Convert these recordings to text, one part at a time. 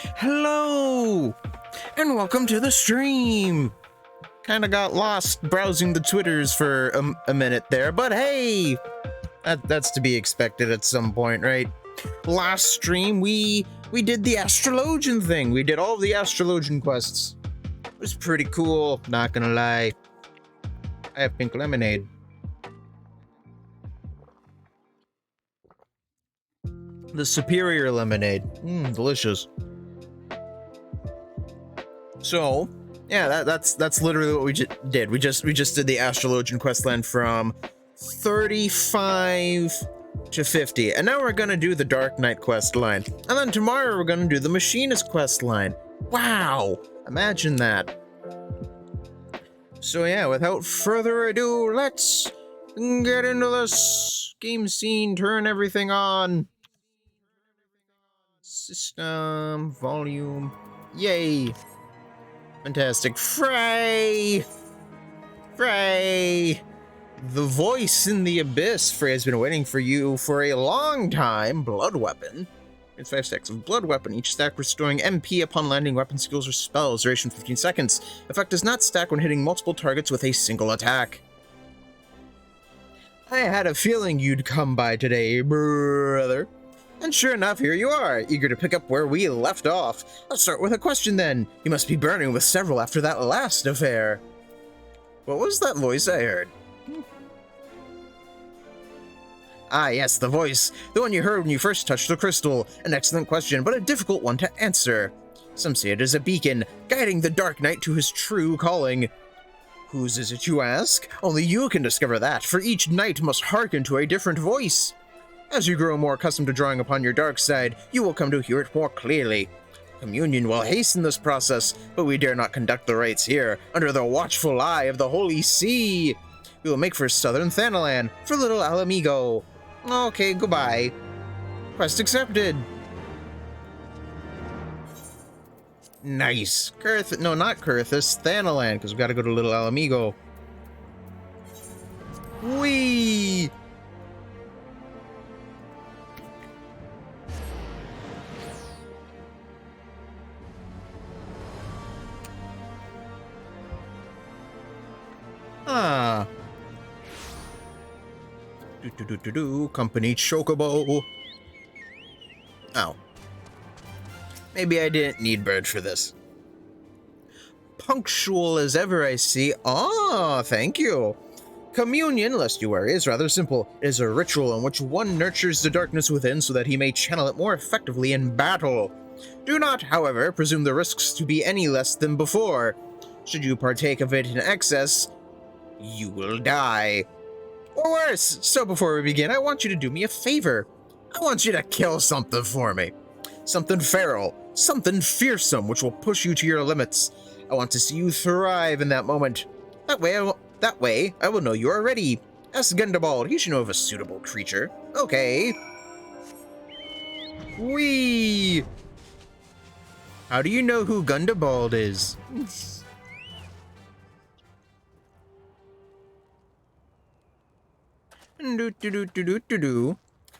Hello, and welcome to the stream. Kinda got lost browsing the Twitters for a minute there, but hey, that's to be expected at some point, right? Last stream, we did the Astrologian thing. We did all of the Astrologian quests. It was pretty cool, not gonna lie. I have pink lemonade. The superior lemonade. Delicious. So, yeah, that's literally what we did. We just did the Astrologian questline from 35 to 50, and now we're gonna do the Dark Knight questline, and then tomorrow we're gonna do the Machinist questline. Wow, imagine that. So yeah, without further ado, let's get into this game scene. Turn everything on. System volume. Yay. Fantastic. Frey! Frey! The voice in the abyss. Frey has been waiting for you for a long time. Blood weapon. It's 5 stacks of blood weapon, each stack restoring MP upon landing weapon skills or spells. Duration 15 seconds. Effect does not stack when hitting multiple targets with a single attack. I had a feeling you'd come by today, brother. And sure enough, here you are, eager to pick up where we left off. Let's start with a question then. You must be burning with several after that last affair. What was that voice I heard? Ah, yes, the voice. The one you heard when you first touched the crystal. An excellent question, but a difficult one to answer. Some see it as a beacon, guiding the Dark Knight to his true calling. Whose is it, you ask? Only you can discover that, for each knight must hearken to a different voice. As you grow more accustomed to drawing upon your dark side, you will come to hear it more clearly. Communion will hasten this process, but we dare not conduct the rites here, under the watchful eye of the Holy See. We will make for southern Thanalan, for little Alamigo. Okay, goodbye. Quest accepted. Nice. No, not Kurthus, Thanalan, because we gotta go to little Alamigo. Whee! Ah. Company Chocobo. Oh. Maybe I didn't need bird for this. Punctual as ever, I see. Ah, thank you. Communion, lest you worry, is rather simple. It is a ritual in which one nurtures the darkness within so that he may channel it more effectively in battle. Do not, however, presume the risks to be any less than before. Should you partake of it in excess, you will die. Or worse. So before we begin, I want you to do me a favor. I want you to kill something for me. Something feral, something fearsome, which will push you to your limits. I want to see you thrive in that moment. That way I will know you are ready. Ask Gundabald, he should know of a suitable creature. Okay. Whee! How do you know who Gundabald is?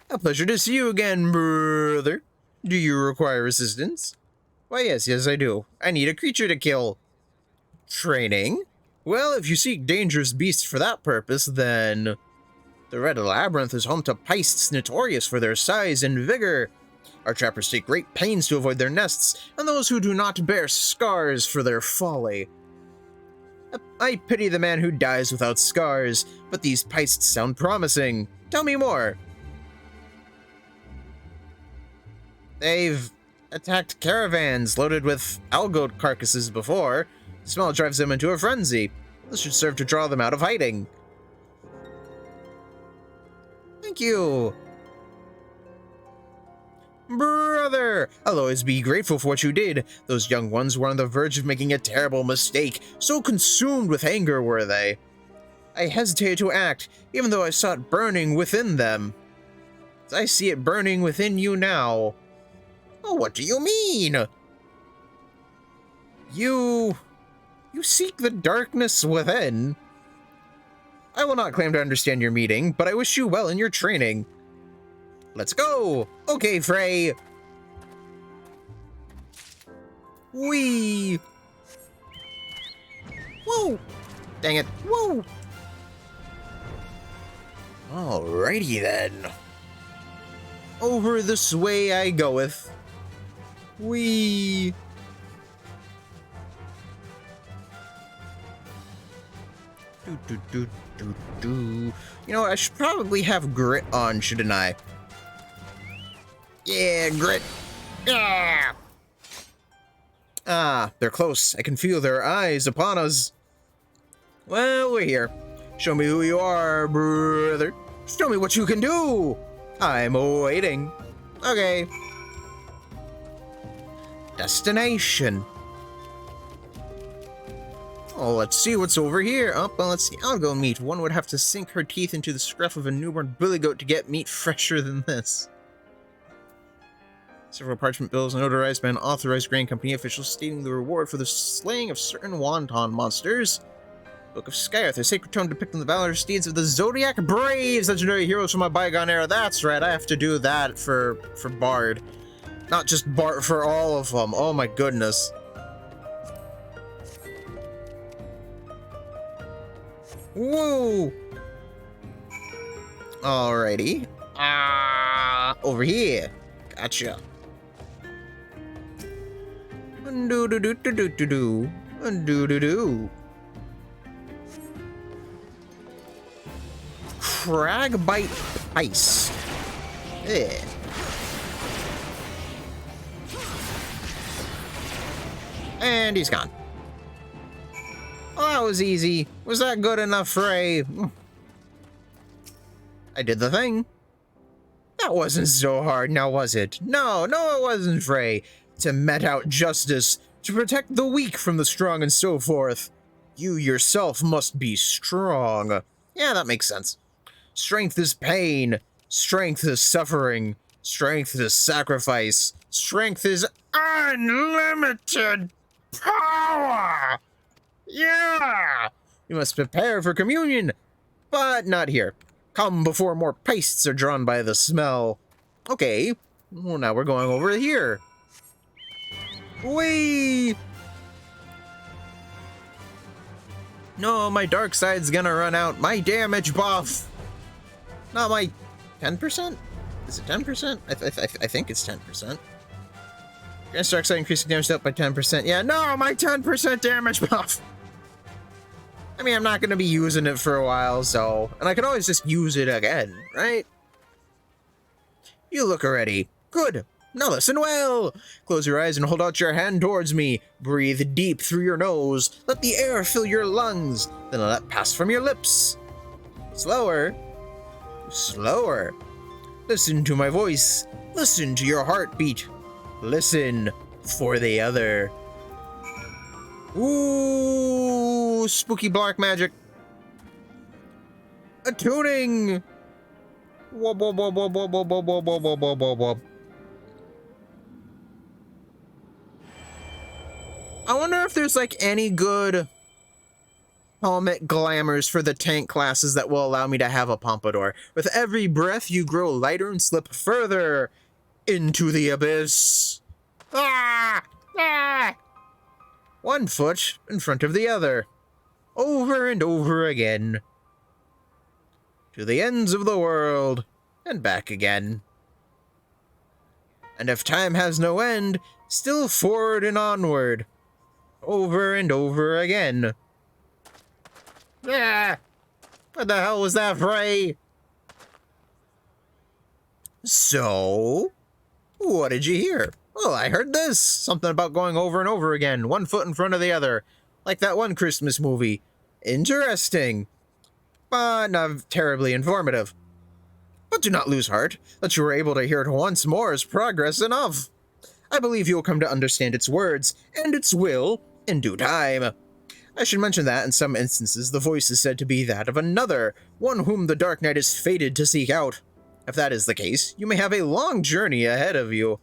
A pleasure to see you again, brother. Do you require assistance? Why, yes, I do. I need a creature to kill. Training? Well, if you seek dangerous beasts for that purpose, then... The Red Labyrinth is home to peists notorious for their size and vigor. Our trappers take great pains to avoid their nests, and those who do not bear scars for their folly. I pity the man who dies without scars, but these peists sound promising. Tell me more. They've attacked caravans loaded with algoat carcasses before. The smell drives them into a frenzy. This should serve to draw them out of hiding. Thank you. Brother, I'll always be grateful for what you did. Those young ones were on the verge of making a terrible mistake. So consumed with anger were they. I hesitated to act, even though I saw it burning within them. I see it burning within you now. Oh, what do you mean? You seek the darkness within. I will not claim to understand your meaning, but I wish you well in your training. Let's go! Okay, Frey! Whee! Whoa! Dang it. Whoa! Alrighty then. Over this way I goeth. Whee! Do. You know, I should probably have grit on, shouldn't I? Yeah, grit. Ah! Ah, they're close. I can feel their eyes upon us. Well, we're here. Show me who you are, brother. Show me what you can do. I'm waiting. Okay. Destination. Oh, let's see what's over here. Oh, well, let's see. I'll go meat. One would have to sink her teeth into the scruff of a newborn billy goat to get meat fresher than this. Several parchment bills notarized by an authorized grain company official stating the reward for the slaying of certain wonton monsters. Book of Skyarth, a sacred tome depicting the valorous deeds of the Zodiac Braves, legendary heroes from a bygone era. That's right, I have to do that for Bard. Not just Bard, for all of them. Oh my goodness. Whoa! Alrighty. Over here. Gotcha. Undo-do-do-do-do-do-do. Undo-do-do. Cragbite Ice. Yeah. And he's gone. Oh, that was easy. Was that good enough for a... I did the thing. That wasn't so hard, now was it? No, it wasn't, Frey. To met out justice, to protect the weak from the strong and so forth. You yourself must be strong. Yeah, that makes sense. Strength is pain. Strength is suffering. Strength is sacrifice. Strength is unlimited power. Yeah! You must prepare for communion, but not here. Come before more pastes are drawn by the smell. Okay, well now we're going over here. Whee! No, my dark side's gonna run out. My damage buff! Not my 10%? Is it 10%? I think it's 10%. Gonna dark side increasing damage up by 10%. Yeah, no, my 10% damage buff! I mean, I'm not gonna be using it for a while, so... And I can always just use it again, right? You look already. Good. Now listen well. Close your eyes and hold out your hand towards me. Breathe deep through your nose. Let the air fill your lungs. Then let it pass from your lips. Slower. Slower. Listen to my voice. Listen to your heartbeat. Listen for the other. Ooh, spooky black magic. Attuning. Whoa, whoa, whoa, whoa, whoa, whoa, whoa, whoa, whoa, whoa, whoa, whoa. I wonder if there's like any good helmet glamours for the tank classes that will allow me to have a pompadour. With every breath, you grow lighter and slip further into the abyss. Ah! Ah! One foot in front of the other. Over and over again. To the ends of the world and back again. And if time has no end, still forward and onward. Over and over again. Ah! What the hell was that, Frey? So, what did you hear? Well, I heard this. Something about going over and over again, one foot in front of the other. Like that one Christmas movie. Interesting. But not terribly informative. But do not lose heart. That you were able to hear it once more is progress enough. I believe you will come to understand its words, and its will, in due time. I should mention that, in some instances, the voice is said to be that of another, one whom the Dark Knight is fated to seek out. If that is the case, you may have a long journey ahead of you.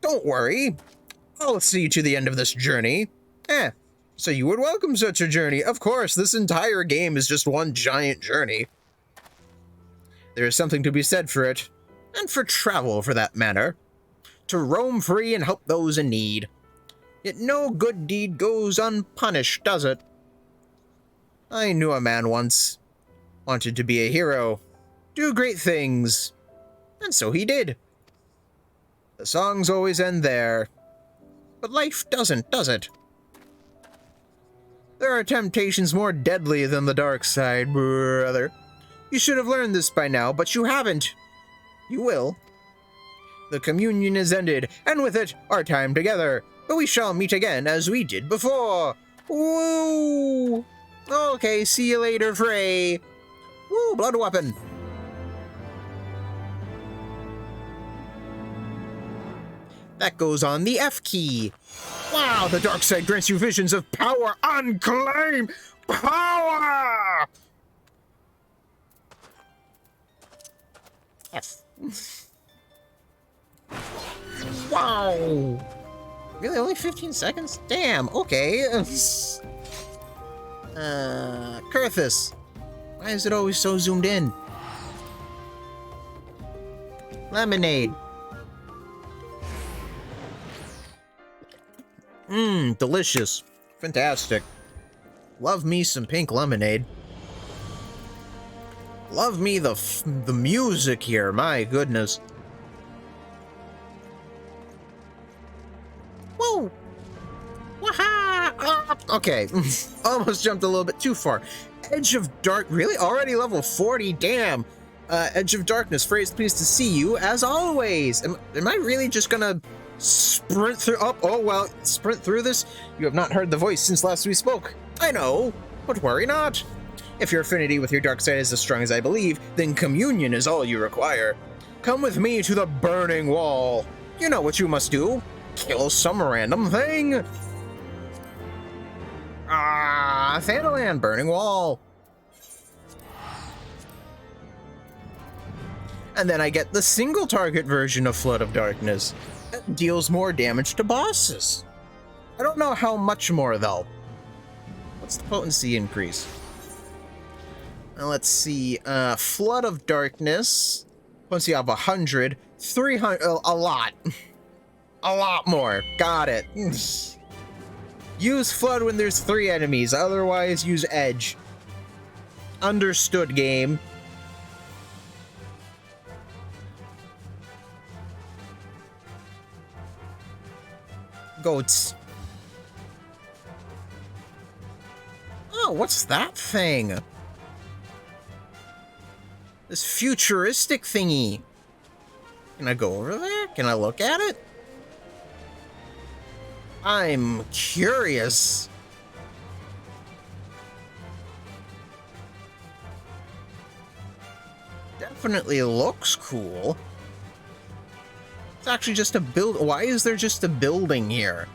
Don't worry. I'll see you to the end of this journey. So you would welcome such a journey. Of course, this entire game is just one giant journey. There is something to be said for it, and for travel for that matter. to roam free and help those in need. Yet no good deed goes unpunished, does it? I knew a man once. Wanted to be a hero. Do great things. And so he did. The songs always end there. But life doesn't, does it? There are temptations more deadly than the dark side, brother. You should have learned this by now, but you haven't. You will. The communion is ended, and with it, our time together. But we shall meet again as we did before. Woo! Okay, see you later, Frey. Woo, blood weapon. That goes on the F key. Wow, the dark side grants you visions of power. Unclaim power! F. Wow. Really, only 15 seconds? Damn, okay. Kurthus. Why is it always so zoomed in? Lemonade. Mmm, delicious. Fantastic. Love me some pink lemonade. Love me the music here, my goodness. Whoa! Waha! Okay, almost jumped a little bit too far. Edge of Dark, really? Already level 40, damn. Edge of Darkness, Frey's pleased to see you, as always. Am I really just gonna sprint through? Oh, well, sprint through this? You have not heard the voice since last we spoke. I know, but worry not. If your affinity with your dark side is as strong as I believe, then communion is all you require. Come with me to the burning wall. You know what you must do. Kill some random thing. Ah, Thanalan, burning wall. And then I get the single target version of Flood of Darkness. It deals more damage to bosses. I don't know how much more though. What's the potency increase? Let's see, Flood of Darkness, potency of 100, 300, a lot. A lot more, got it. Use Flood when there's 3 enemies, otherwise use Edge. Understood, game. Goats. Oh, what's that thing? This futuristic thingy. Can I go over there? Can I look at it? I'm curious. Definitely looks cool. It's actually just a build. Why is there just a building here?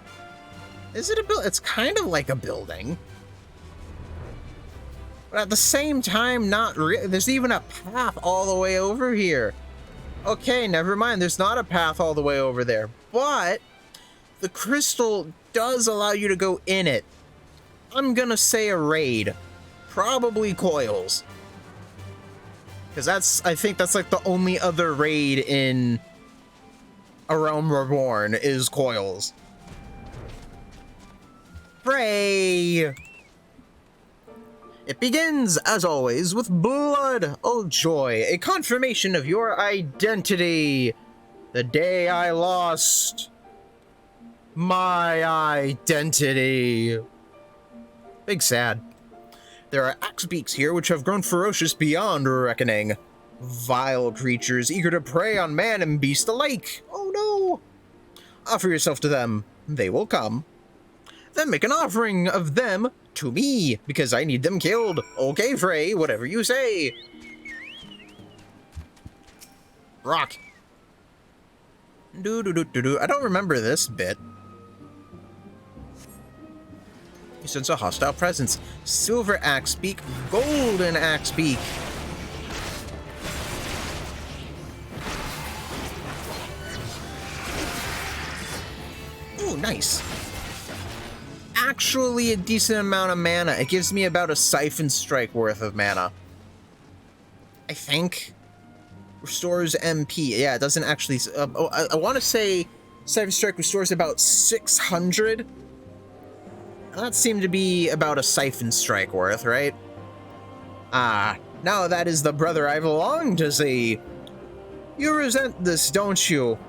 Is it a build? It's kind of like a building. But at the same time, not really. There's even a path all the way over here. Okay, never mind. There's not a path all the way over there. But the crystal does allow you to go in it. I'm gonna say a raid. Probably Coils. Because I think that's like the only other raid in A Realm Reborn is Coils. Pray! It begins, as always, with blood. Oh joy, a confirmation of your identity. The day I lost my identity. Big sad. There are axebeaks here which have grown ferocious beyond reckoning. Vile creatures eager to prey on man and beast alike. Oh no! Offer yourself to them. They will come. Then make an offering of them to me, because I need them killed. Okay, Frey, whatever you say. Rock. Do-do-do-do-do. I don't remember this bit. You sense a hostile presence. Silver axebeak, golden axebeak. Ooh, nice. Actually a decent amount of mana. It gives me about a Siphon Strike worth of mana. I think. Restores MP. Yeah, it doesn't actually... I want to say Siphon Strike restores about 600. That seemed to be about a Siphon Strike worth, right? Ah, now that is the brother I belong to see. You resent this, don't you?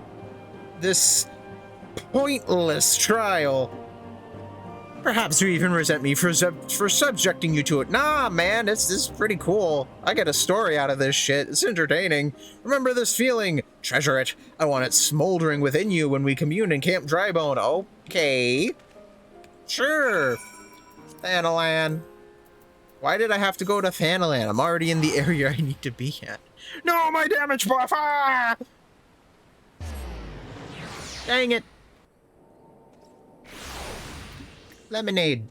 This pointless trial. Perhaps you even resent me for subjecting you to it. Nah, man, this is pretty cool. I get a story out of this shit. It's entertaining. Remember this feeling. Treasure it. I want it smoldering within you when we commune in Camp Drybone. Okay. Sure. Thanalan. Why did I have to go to Thanalan? I'm already in the area I need to be at. No, my damage buff! Ah! Dang it. Lemonade.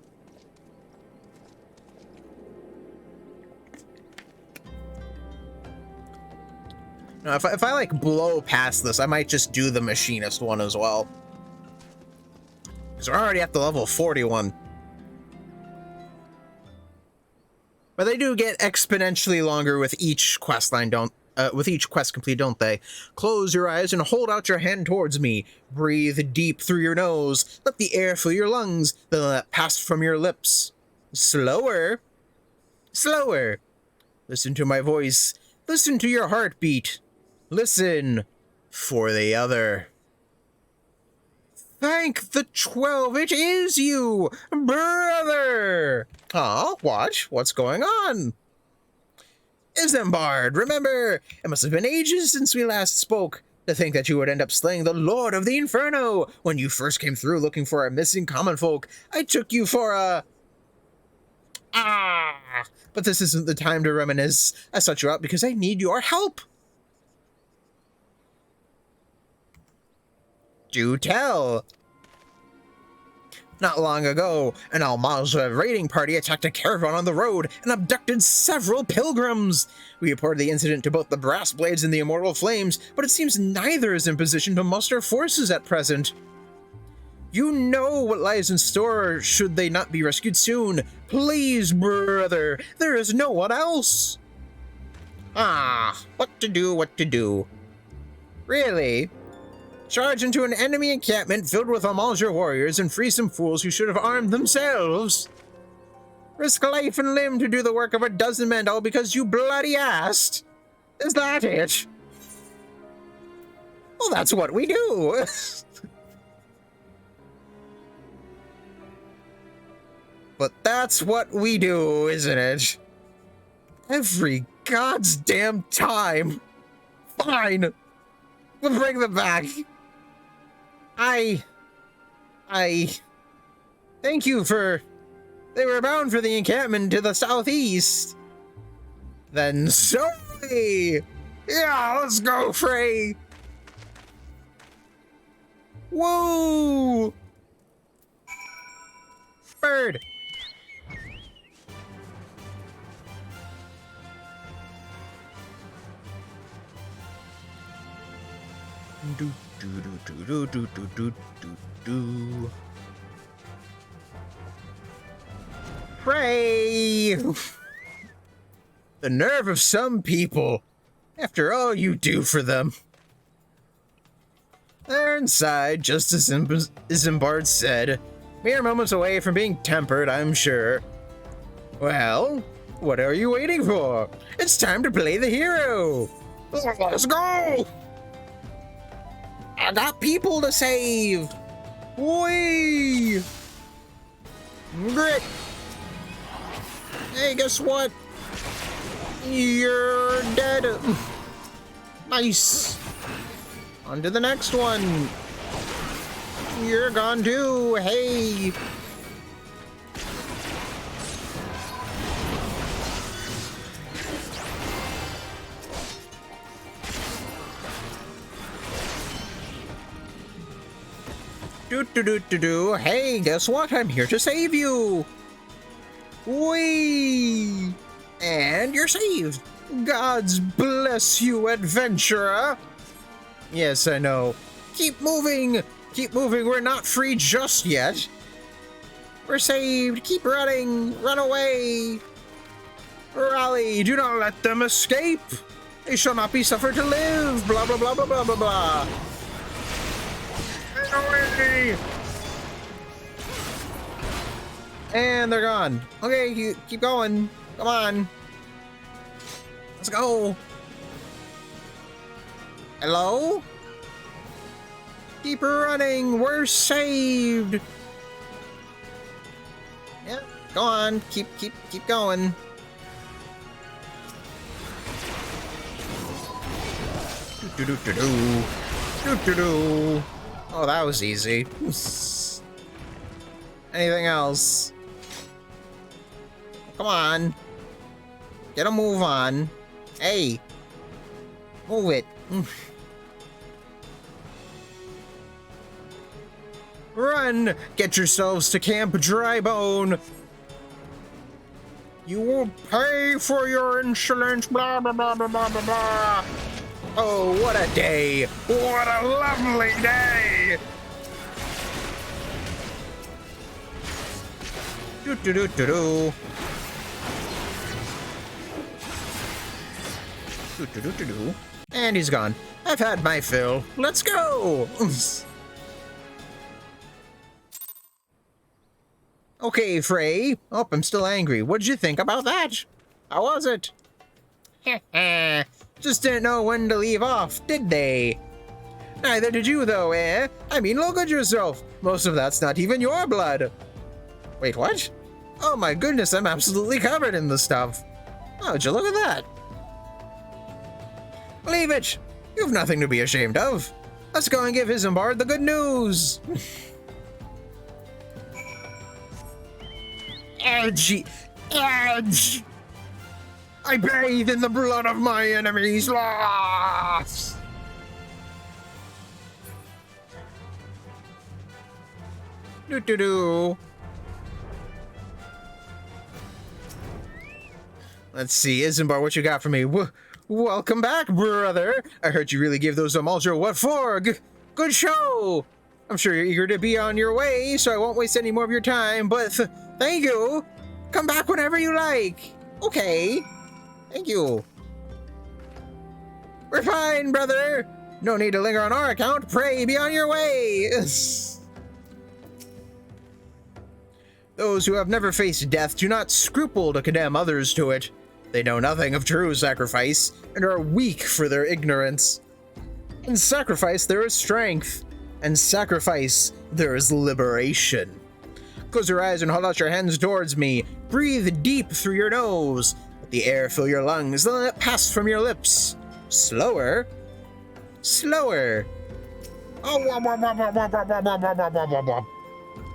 Now, if I like blow past this, I might just do the Machinist one as well. Because we're already at the level 41. But they do get exponentially longer with each questline, with each quest complete, don't they? Close your eyes and hold out your hand towards me. Breathe deep through your nose. Let the air fill your lungs. Then let it pass from your lips. Slower. Slower. Listen to my voice. Listen to your heartbeat. Listen for the other. Thank the 12, it is you, brother! Aw, watch, what's going on? Isambard, remember, it must have been ages since we last spoke. To think that you would end up slaying the Lord of the Inferno when you first came through looking for our missing common folk. I took you for a... But this isn't the time to reminisce. I sought you out because I need your help. Do tell. Not long ago, an Almazra raiding party attacked a caravan on the road and abducted several pilgrims. We reported the incident to both the Brass Blades and the Immortal Flames, but it seems neither is in position to muster forces at present. You know what lies in store should they not be rescued soon. Please, brother, there is no one else. What to do, what to do. Really? Charge into an enemy encampment filled with Amalja warriors and free some fools who should have armed themselves. Risk life and limb to do the work of a dozen men all because you bloody asked. Is that it? Well, that's what we do. But that's what we do, isn't it? Every god's damn time. Fine. We'll bring them back. I thank you for... They were bound for the encampment to the southeast. Then sorry. Yeah, let's go, Frey. Whoa. Bird. Do do do do do do do do do. Pray. The nerve of some people. After all you do for them. They're inside, just as Isambard said. Mere moments away from being tempered, I'm sure. Well, what are you waiting for? It's time to play the hero. Let's go! I got people to save. Whee! Grit. Hey, guess what? You're dead. Nice. On to the next one. You're gone too. Hey. Do. Hey, guess what? I'm here to save you. Whee! And you're saved. Gods bless you, adventurer. Yes, I know. Keep moving. Keep moving. We're not free just yet. We're saved. Keep running. Run away. Rally. Do not let them escape. They shall not be suffered to live. Blah, blah, blah, blah, blah, blah, blah. Away! And they're gone. Okay, keep going. Come on. Let's go. Hello? Keep running. We're saved. Yeah, go on. Keep going. Do-do-do-do. Oh, that was easy. Anything else? Come on. Get a move on. Hey. Move it. Run! Get yourselves to Camp Drybone. You will pay for your insolence. Blah, blah, blah, blah, blah, blah, blah. Oh, what a day. What a lovely day. Do-do-do-do-do. Do-do-do-do-do. And he's gone. I've had my fill. Let's go! Okay, Frey. Oh, I'm still angry. What'd you think about that? How was it? Just didn't know when to leave off, did they? Neither did you, though, eh? I mean, look at yourself. Most of that's not even your blood. Wait, what? Oh my goodness, I'm absolutely covered in the stuff. Oh, would you look at that? Leave it. You've nothing to be ashamed of. Let's go and give Isambard the good news. Edgy. Edge. I bathe in the blood of my enemies. Lost. Do-do-do. Let's see, Isambard, what you got for me? Welcome back, brother. I heard you really gave those Amalja what for. Good show. I'm sure you're eager to be on your way, so I won't waste any more of your time, but thank you. Come back whenever you like. Okay. Thank you. We're fine, brother. No need to linger on our account. Pray, be on your way. Those who have never faced death do not scruple to condemn others to it. They know nothing of true sacrifice and are weak for their ignorance. In sacrifice there is strength, and sacrifice there is liberation. Close your eyes and hold out your hands towards me. Breathe deep through your nose. Let the air fill your lungs, then let it pass from your lips. Slower. Slower.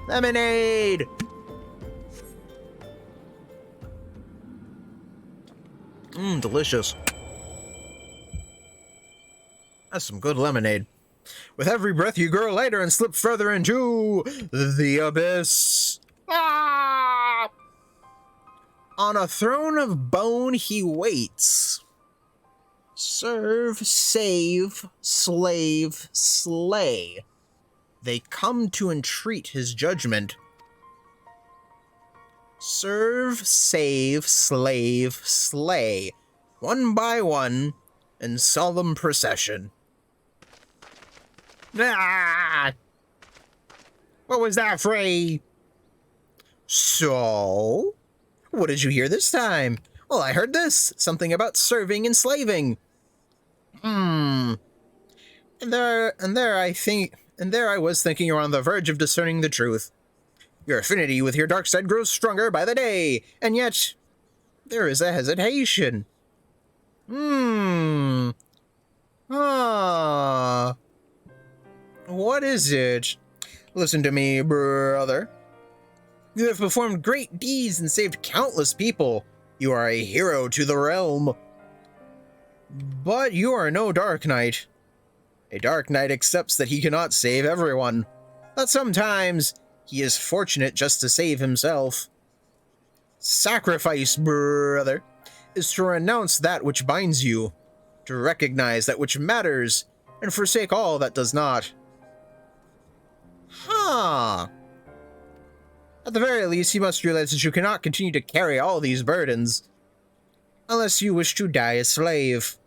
Lemonade! Delicious. That's some good lemonade. With every breath you grow lighter and slip further into the abyss. Ah! On a throne of bone he waits. Serve, save, slave, slay. They come to entreat his judgment. Serve, save, slave, slay, one by one, in solemn procession. Ah! What was that, Frey? So? What did you hear this time? Well, I heard this. Something about serving and slaving. And there I was thinking you're on the verge of discerning the truth. Your affinity with your dark side grows stronger by the day, and yet there is a hesitation. What is it? Listen to me, brother. You have performed great deeds and saved countless people. You are a hero to the realm. But you are no Dark Knight. A Dark Knight accepts that he cannot save everyone. That sometimes he is fortunate just to save himself. Sacrifice, brother, is to renounce that which binds you, to recognize that which matters, and forsake all that does not. At the very least, you must realize that you cannot continue to carry all these burdens, unless you wish to die a slave.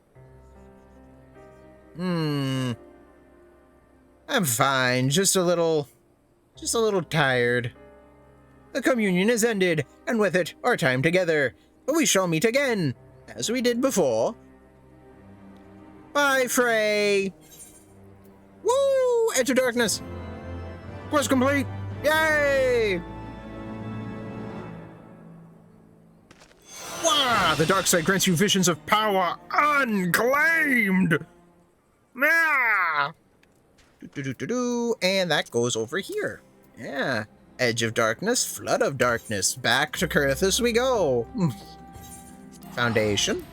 I'm fine, just a little tired. The communion is ended, and with it, our time together. But we shall meet again, as we did before. Bye, Frey! Woo! Enter darkness! Quest complete! Yay! Wow! The dark side grants you visions of power unclaimed! Ah! And that goes over here. Yeah. Edge of darkness, flood of darkness. Back to Kurthus we go. Foundation.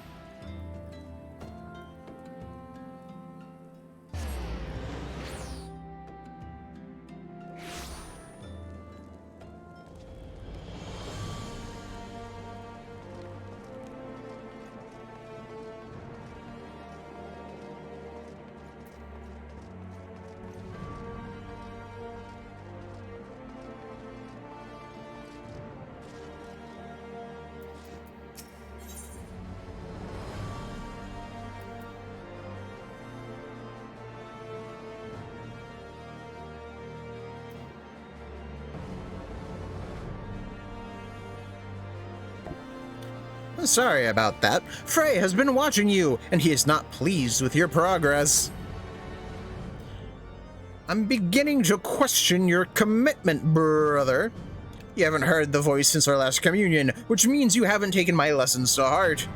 Sorry about that. Frey has been watching you, and he is not pleased with your progress. I'm beginning to question your commitment, brother. You haven't heard the voice since our last communion, which means you haven't taken my lessons to heart.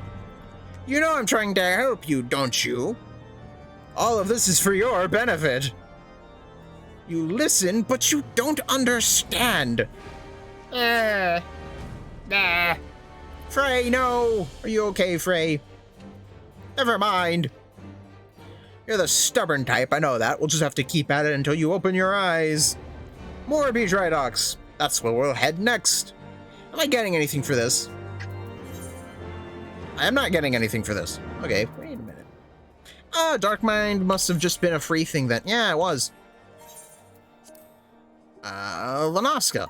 You know I'm trying to help you, don't you? All of this is for your benefit. You listen, but you don't understand. Frey, no! Are you okay, Frey? Never mind. You're the stubborn type, I know that. We'll just have to keep at it until you open your eyes. More beach docks. That's where we'll head next. Am I getting anything for this? I am not getting anything for this. Okay, wait a minute. Dark Mind must have just been a free thing then. Yeah, it was. Lanaska.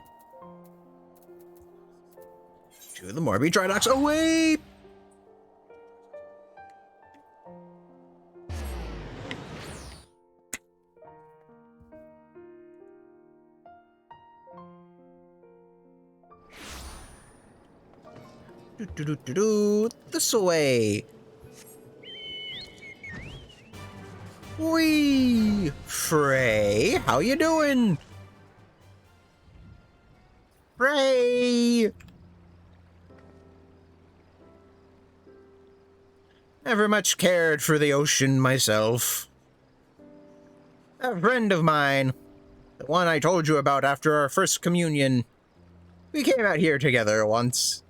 To the Morby Dry Docks. Oh, wait! This way. Wee! Frey, how you doing? Frey! Never much cared for the ocean myself. A friend of mine, the one I told you about after our first communion, we came out here together once.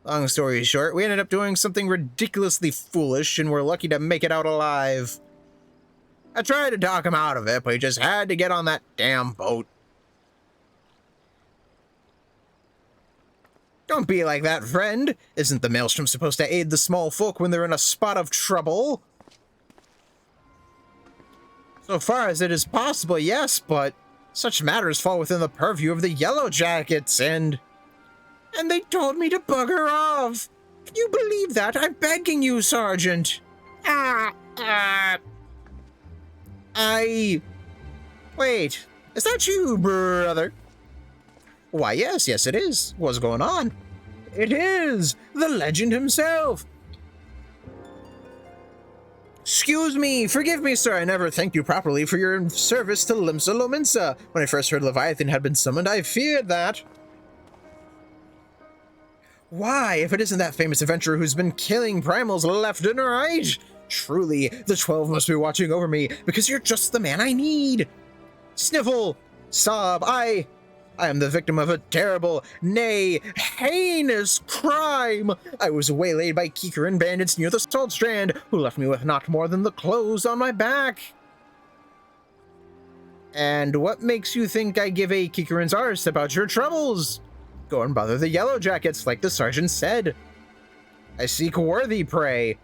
Long story short, we ended up doing something ridiculously foolish and we're lucky to make it out alive. I tried to talk him out of it, but he just had to get on that damn boat. Don't be like that, friend. Isn't the maelstrom supposed to aid the small folk when they're in a spot of trouble? So far as it is possible, yes, but such matters fall within the purview of the Yellow Jackets, and they told me to bugger off. Can you believe that? I'm begging you, Sergeant. Wait, is that you, brother? Why, yes, it is. What's going on? It is! The legend himself! Excuse me, forgive me, sir, I never thanked you properly for your service to Limsa Lominsa. When I first heard Leviathan had been summoned, I feared that. Why, if it isn't that famous adventurer who's been killing primals left and right? Truly, the 12 must be watching over me, because you're just the man I need. Sniffle! Sob! I am the victim of a terrible, nay, heinous crime. I was waylaid by Kikaran bandits near the Salt Strand, who left me with not more than the clothes on my back. And what makes you think I give a Kikaran's arse about your troubles? Go and bother the Yellow Jackets, like the sergeant said. I seek worthy prey,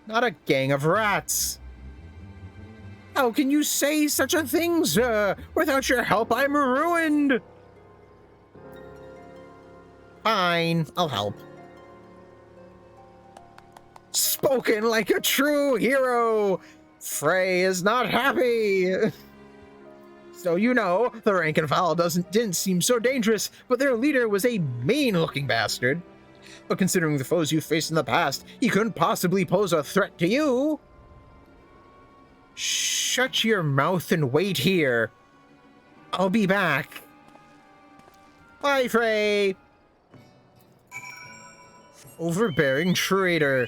not a gang of rats. How can you say such a thing, sir? Without your help, I'm ruined. Fine, I'll help. Spoken like a true hero. Frey is not happy. So you know, the rank and file didn't seem so dangerous, but their leader was a mean-looking bastard. But considering the foes you faced in the past, he couldn't possibly pose a threat to you. Shut your mouth and wait here. I'll be back. Bye, Frey. Overbearing traitor.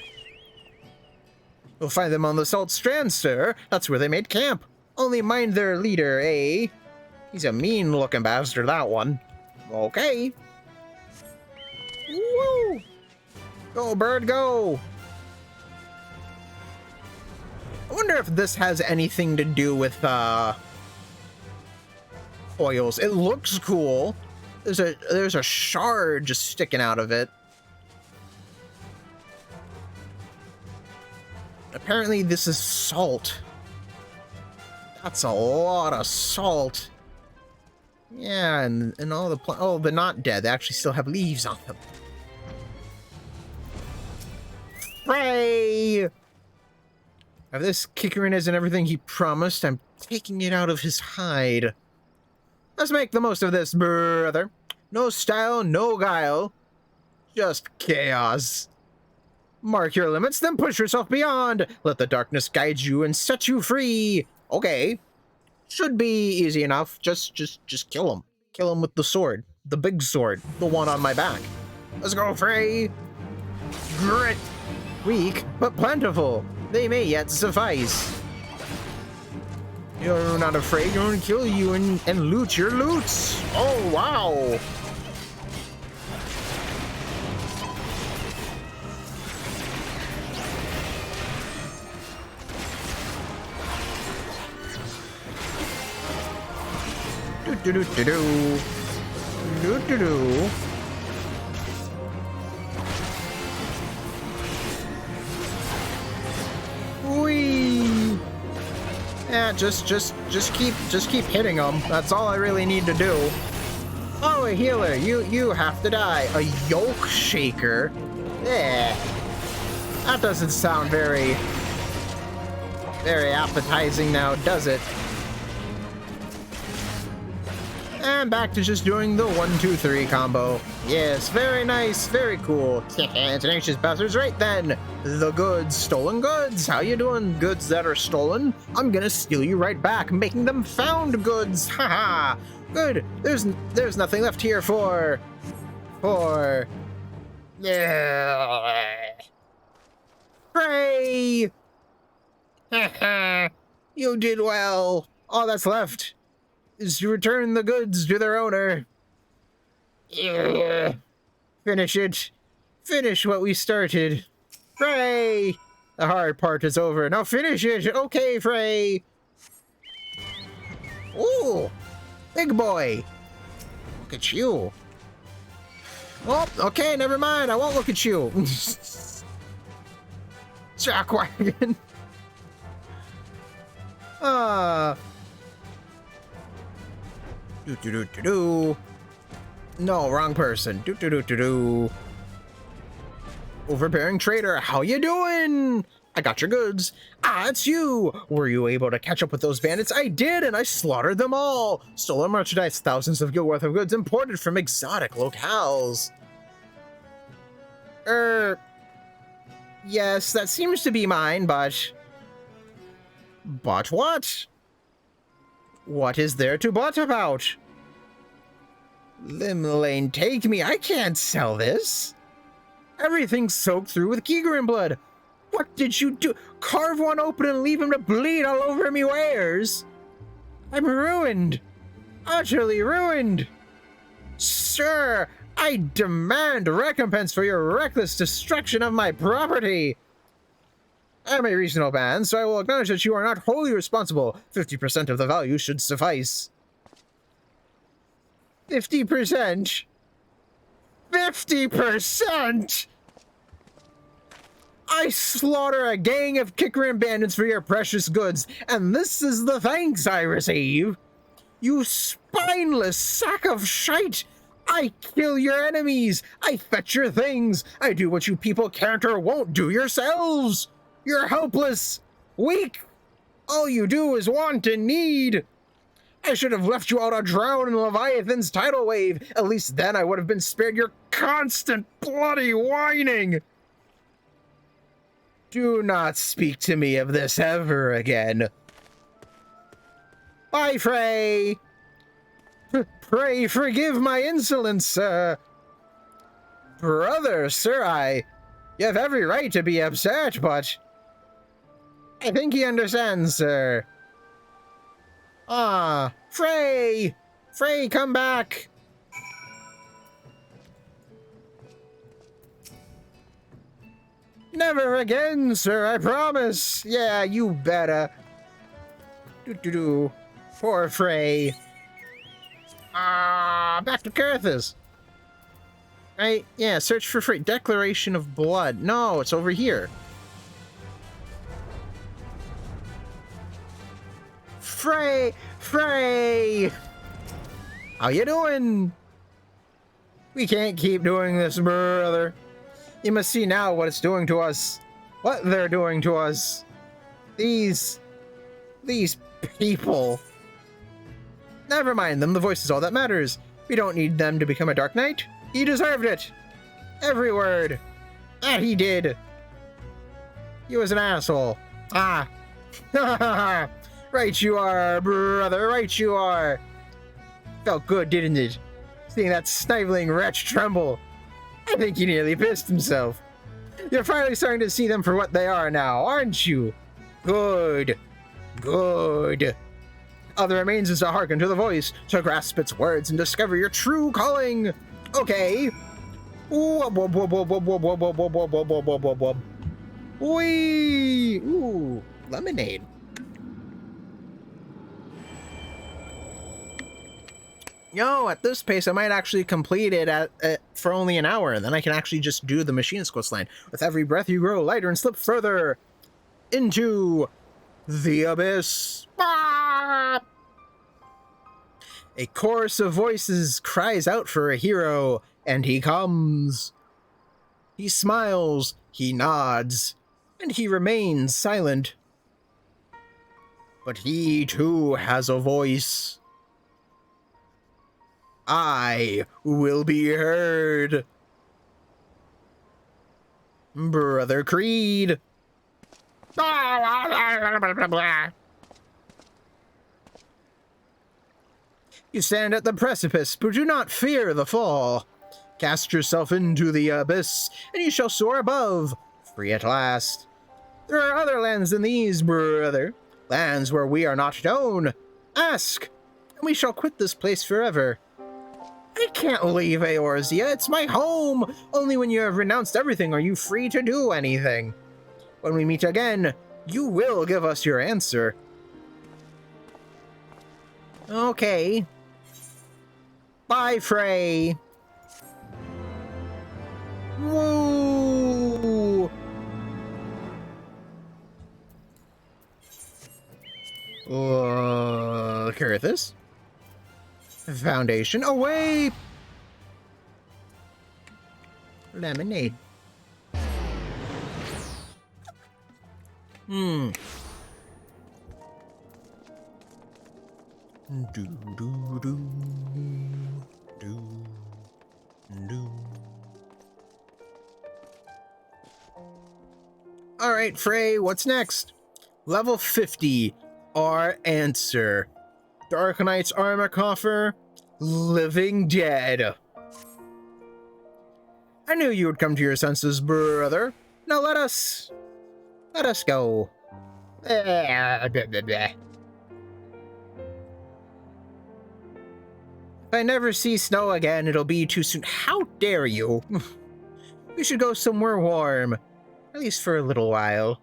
You'll find them on the Salt Strand, sir. That's where they made camp. Only mind their leader, eh? He's a mean-looking bastard, that one. Okay. Woo! Go, bird, go! I wonder if this has anything to do with, oils. It looks cool. There's a shard just sticking out of it. Apparently this is salt. That's a lot of salt. Yeah, and all the oh, they're not dead. They actually still have leaves on them. Frey! If this Kikrin isn't everything he promised, I'm taking it out of his hide. Let's make the most of this, brother. No style, no guile. Just chaos. Mark your limits, then push yourself beyond. Let the darkness guide you and set you free. Okay. Should be easy enough. Just kill him. Kill him with the sword. The big sword. The one on my back. Let's go, Frey. Grit. Weak, but plentiful. They may yet suffice. You're not afraid. You're gonna kill you and loot your loots. Oh, wow. Do-do-do-do-do. Do-do-do. Whee! Yeah, just keep hitting them. That's all I really need to do. Oh, a healer. You have to die. A yolk shaker. Yeah. That doesn't sound very appetizing now, does it? And back to just doing the 1, 2, 3 combo. Yes, very nice, very cool. Tenacious bastards, right then. The goods, stolen goods. How you doing, goods that are stolen? I'm gonna steal you right back, making them found goods. Haha. Good. There's nothing left here for. Yeah. Frey. Haha. You did well. All that's left is to return the goods to their owner. Yeah. Finish it. Finish what we started. Frey! The hard part is over. Now finish it. Okay, Frey. Ooh. Big boy. Look at you. Oh, okay, never mind. I won't look at you. Jackwagon. Do-do-do-do-do. No, wrong person. Do-do-do-do-do. Overbearing trader, how you doing? I got your goods. Ah, it's you. Were you able to catch up with those bandits? I did, and I slaughtered them all. Stolen merchandise, thousands of gil worth of goods imported from exotic locales. Yes, that seems to be mine, but... But what? What is there to but about? Limlane, take me. I can't sell this. Everything's soaked through with Kikrin blood. What did you do? Carve one open and leave him to bleed all over me wares? I'm ruined. Utterly ruined. Sir, I demand recompense for your reckless destruction of my property. I'm a reasonable man, so I will acknowledge that you are not wholly responsible. 50% of the value should suffice. 50%? 50%? I slaughter a gang of Kikrin bandits for your precious goods, and this is the thanks I receive. You spineless sack of shite! I kill your enemies! I fetch your things! I do what you people can't or won't do yourselves! You're helpless! Weak! All you do is want and need! I should have left you out to drown in Leviathan's tidal wave. At least then I would have been spared your constant bloody whining. Do not speak to me of this ever again. Bye, Frey. Pray forgive my insolence, sir. Brother, sir, you have every right to be upset, but I think he understands, sir. Ah, Frey! Frey, come back! Never again, sir, I promise. Yeah, you better. Poor Frey. Back to Carthus. Right? Yeah, search for Frey. Declaration of Blood. No, it's over here. Frey! Frey! How you doing? We can't keep doing this, brother. You must see now what it's doing to us. What they're doing to us. These people. Never mind them, the voice is all that matters. We don't need them to become a Dark Knight. He deserved it. Every word. That he did. He was an asshole. Ah. Right you are, brother, right you are. Felt good, didn't it? Seeing that sniveling wretch tremble. I think he nearly pissed himself. You're finally starting to see them for what they are now, aren't you? Good. Good. All that remains is to hearken to the voice, to grasp its words and discover your true calling. Okay. Whee! Ooh, lemonade. Yo, at this pace, I might actually complete it for only an hour, and then I can actually just do the Machinist questline. With every breath, you grow lighter and slip further into the abyss. Ah! A chorus of voices cries out for a hero, and he comes. He smiles, he nods, and he remains silent. But he too has a voice. I will be heard. Brother Creed. You stand at the precipice, but do not fear the fall. Cast yourself into the abyss, and you shall soar above, free at last. There are other lands than these, brother. Lands where we are not known. Ask, and we shall quit this place forever. I can't leave Eorzea, it's my home! Only when you have renounced everything are you free to do anything. When we meet again, you will give us your answer. Okay. Bye, Frey. Woo! Carithus? Foundation away! Lemonade. Do do do do do. All right, Frey, what's next? Level 50. Our answer. Dark Knight's armor coffer. Living dead. I knew you would come to your senses, brother. Now let us go. If I never see snow again, it'll be too soon. How dare you? We should go somewhere warm. At least for a little while.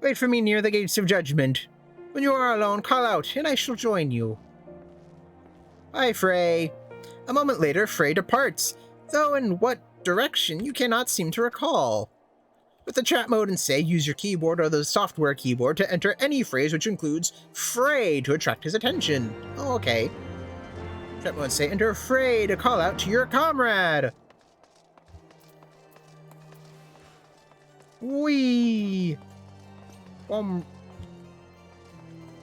Wait for me near the gates of judgment. When you are alone, call out, and I shall join you. Bye, Frey. A moment later, Frey departs, though in what direction you cannot seem to recall. With the chat mode and say, use your keyboard or the software keyboard to enter any phrase which includes Frey to attract his attention. Oh, okay. Chat mode say, enter Frey to call out to your comrade. Wee. Womon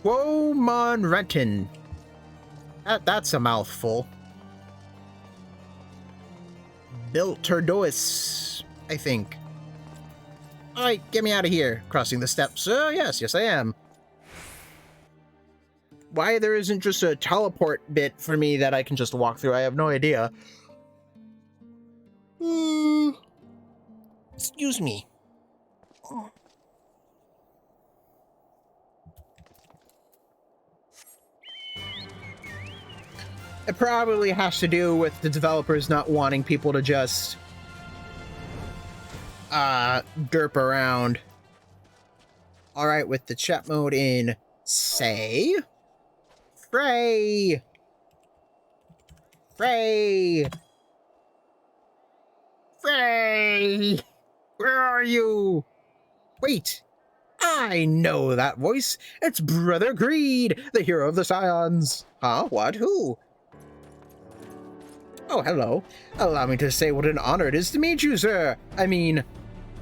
Retin. That's a mouthful. Bilturdois, I think. Alright, get me out of here. Crossing the steps. Yes, I am. Why there isn't just a teleport bit for me that I can just walk through, I have no idea. Excuse me. It probably has to do with the developers not wanting people to just derp around. Alright, with the chat mode in, say Frey! Frey! Frey! Where are you? Wait! I know that voice! It's Brother Greed, the hero of the Scions! Huh? What? Who? Oh, hello. Allow me to say what an honor it is to meet you, sir. I mean,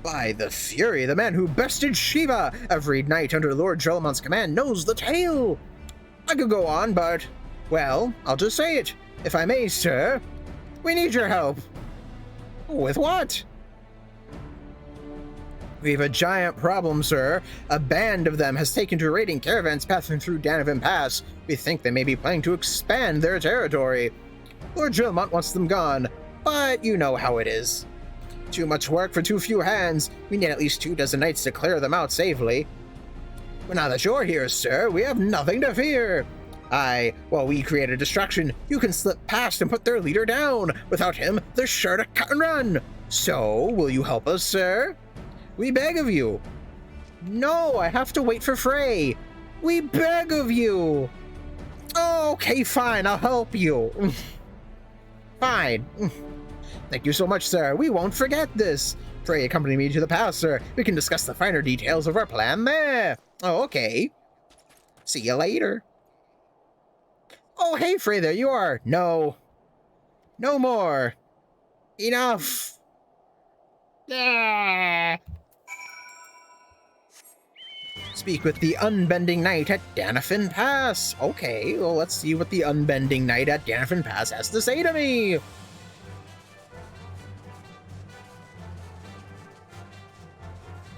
by the Fury, the man who bested Shiva every night under Lord Drellmont's command knows the tale. I could go on, but, well, I'll just say it. If I may, sir, we need your help. With what? We've a giant problem, sir. A band of them has taken to raiding caravans passing through Danavan Pass. We think they may be planning to expand their territory. Lord Drellmont wants them gone, but you know how it is. Too much work for too few hands. We need at least 24 knights to clear them out safely. But now that you're here, sir, we have nothing to fear. Aye, while we create a distraction, you can slip past and put their leader down. Without him, they're sure to cut and run. So, will you help us, sir? We beg of you. No, I have to wait for Frey. We beg of you. Okay, fine, I'll help you. Fine. Thank you so much, sir. We won't forget this. Frey, accompany me to the pass, sir. We can discuss the finer details of our plan there. Oh, okay. See you later. Oh, hey, Frey, there you are. No. No more. Enough. Yeah. Speak with the Unbending Knight at Danavan Pass. Okay, well, let's see what the Unbending Knight at Danavan Pass has to say to me.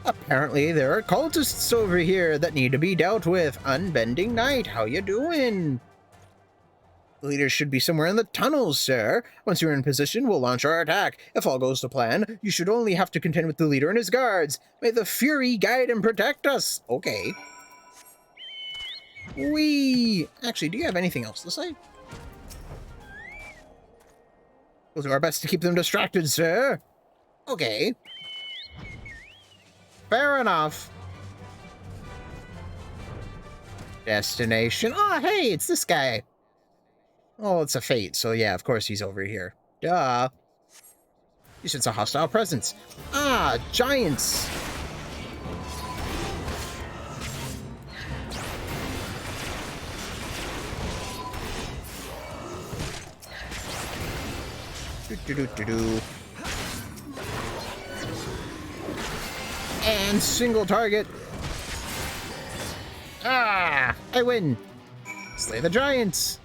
Apparently, there are cultists over here that need to be dealt with. Unbending Knight, how you doing? The leader should be somewhere in the tunnels, sir. Once you're in position, we'll launch our attack. If all goes to plan, you should only have to contend with the leader and his guards. May the Fury guide and protect us. Okay. Actually, do you have anything else to say? We'll do our best to keep them distracted, sir. Okay. Fair enough. Destination. Oh, hey, it's this guy. Oh, it's a fate, so yeah, of course he's over here. Duh. You sense a hostile presence. Ah, giants! Do-do-do-do-do. And single target. Ah, I win. Slay the giants.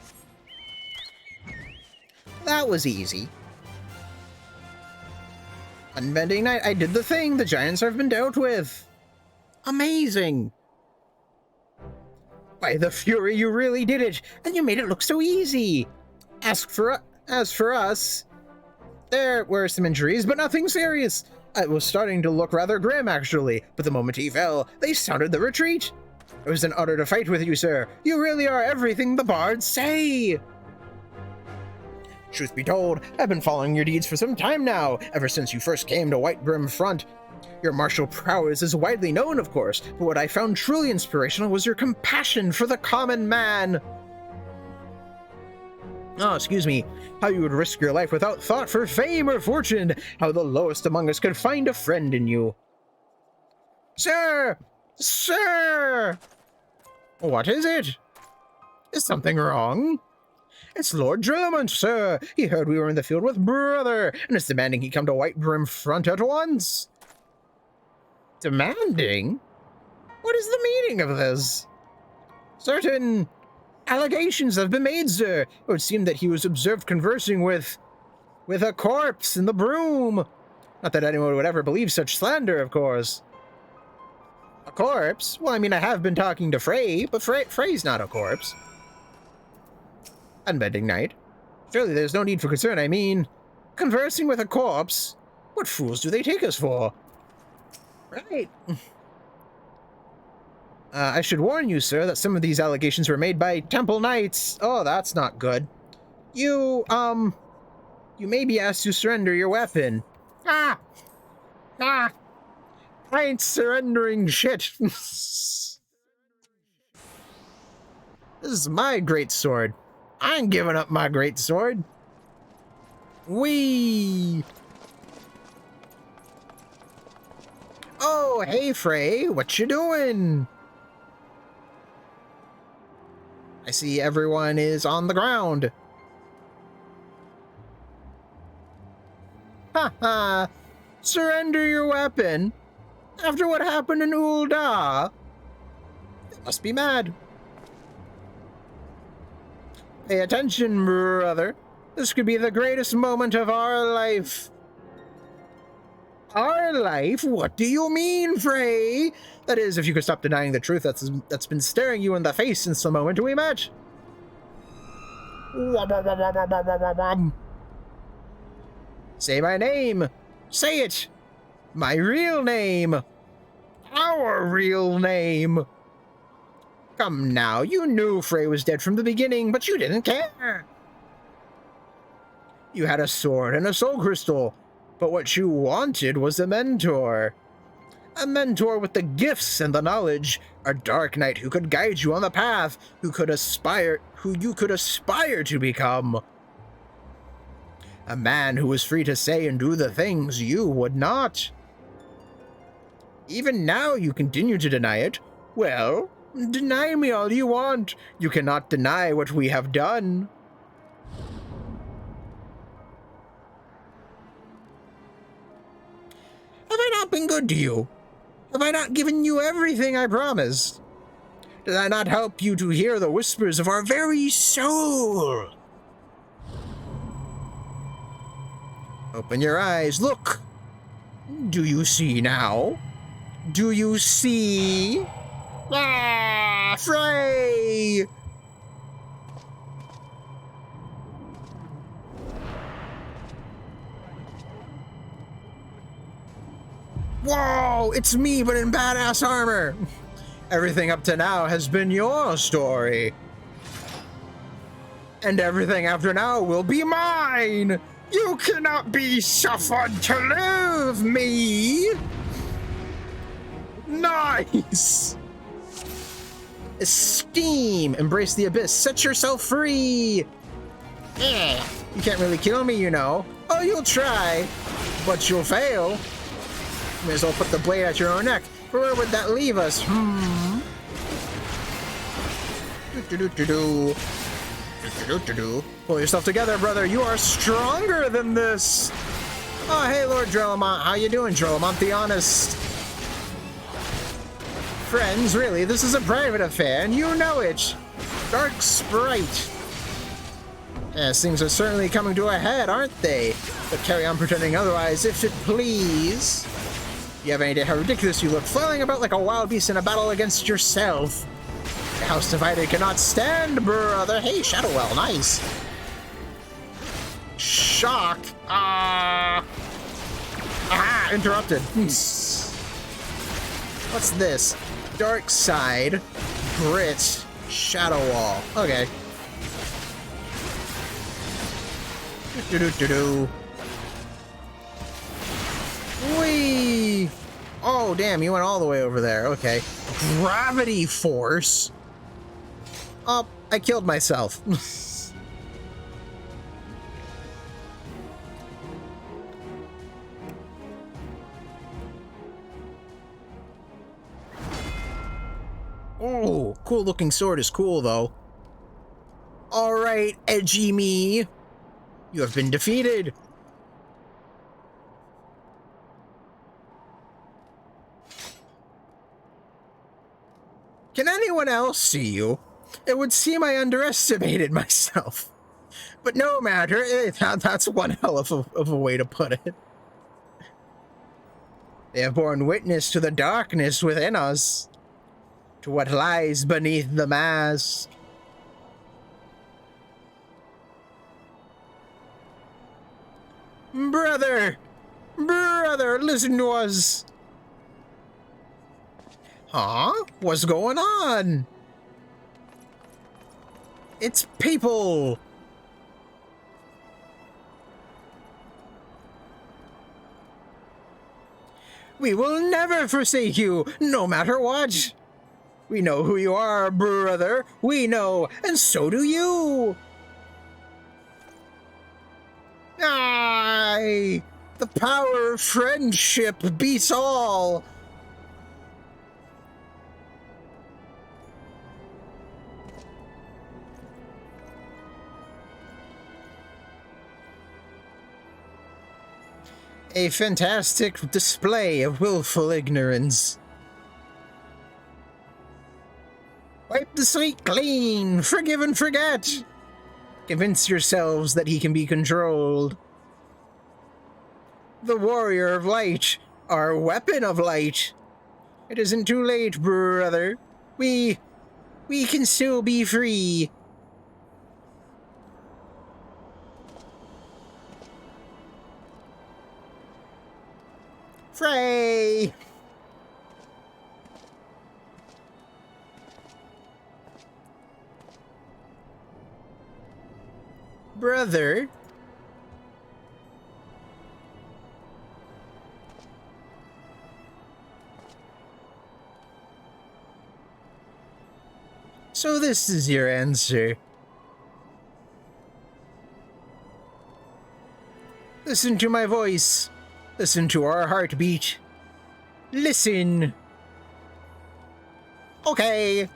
That was easy. Unbending Knight, I did the thing. The giants have been dealt with. Amazing. By the Fury, you really did it, and you made it look so easy. As for us, there were some injuries, but nothing serious. It was starting to look rather grim, actually, but the moment he fell, they sounded the retreat. It was an honor to fight with you, sir. You really are everything the bards say. Truth be told, I've been following your deeds for some time now, ever since you first came to Whitebrim Front. Your martial prowess is widely known, of course, but what I found truly inspirational was your compassion for the common man. Oh, excuse me. How you would risk your life without thought for fame or fortune. How the lowest among us could find a friend in you. Sir! Sir! What is it? Is something wrong? It's Lord Drellmont, sir. He heard we were in the field with Brother, and is demanding he come to Whitebrim Front at once. Demanding? What is the meaning of this? Certain Allegations have been made, sir. It would seem that he was observed conversing with a corpse in the broom. Not that anyone would ever believe such slander, of course. A corpse? Well, I mean, I have been talking to Frey, but Frey's not a corpse. Unbending Knight. Surely there's no need for concern, I mean, conversing with a corpse? What fools do they take us for? Right. I should warn you, sir, that some of these allegations were made by Temple Knights. Oh, that's not good. You may be asked to surrender your weapon. Ah! I ain't surrendering shit. This is my great sword. I ain't giving up my great sword. Whee! Oh, hey, Frey, what you doing? I see everyone is on the ground. Haha, surrender your weapon? After what happened in Ul'dah? They must be mad. Pay attention, brother. This could be the greatest moment of our life. Our life? What do you mean, Frey? That is, if you could stop denying the truth that's been staring you in the face since the moment we met. Say my name. Say it. My real name. Our real name. Come now, you knew Frey was dead from the beginning, but you didn't care. You had a sword and a soul crystal, but what you wanted was a mentor. A mentor with the gifts and the knowledge, a dark knight who could guide you on the path, who you could aspire to become. A man who was free to say and do the things you would not. Even now you continue to deny it. Well, deny me all you want. You cannot deny what we have done. Have I not been good to you? Have I not given you everything I promised? Did I not help you to hear the whispers of our very soul? Open your eyes, look! Do you see now? Do you see? Ah, Frey! Whoa, it's me, but in badass armor. Everything up to now has been your story. And everything after now will be mine. You cannot be suffered to live, me. Nice. Esteem, embrace the abyss, set yourself free. Yeah, you can't really kill me, you know. Oh, you'll try, but you'll fail. May as well put the blade at your own neck. But where would that leave us? Pull yourself together, brother. You are stronger than this. Oh, hey, Lord Drelamont. How you doing, Drelamont the Honest? Friends, really, this is a private affair, and you know it. Dark Sprite. Yes, things are certainly coming to a head, aren't they? But carry on pretending otherwise, if it please. You have any idea how ridiculous you look, flailing about like a wild beast in a battle against yourself. The house divided cannot stand, brother. Hey, Shadowwell, nice. Shock. Aha, interrupted. What's this? Dark Side, Grit, Shadowwall. Okay. Whee! Oh, damn, you went all the way over there. Okay. Gravity Force? Oh, I killed myself. Oh, cool looking sword is cool, though. Alright, edgy me. You have been defeated. Can anyone else see you? It would seem I underestimated myself. But no matter, that's one hell of a way to put it. They have borne witness to the darkness within us, to what lies beneath the mask. Brother! Brother, listen to us! Huh? What's going on? It's people! We will never forsake you, no matter what! We know who you are, brother! We know, and so do you! Aye! The power of friendship beats all! A fantastic display of willful ignorance. Wipe the slate clean! Forgive and forget! Convince yourselves that he can be controlled. The warrior of light, our weapon of light. It isn't too late, brother. We can still be free. Frey! Brother? So this is your answer. Listen to my voice. Listen to our heartbeat. Listen. Okay.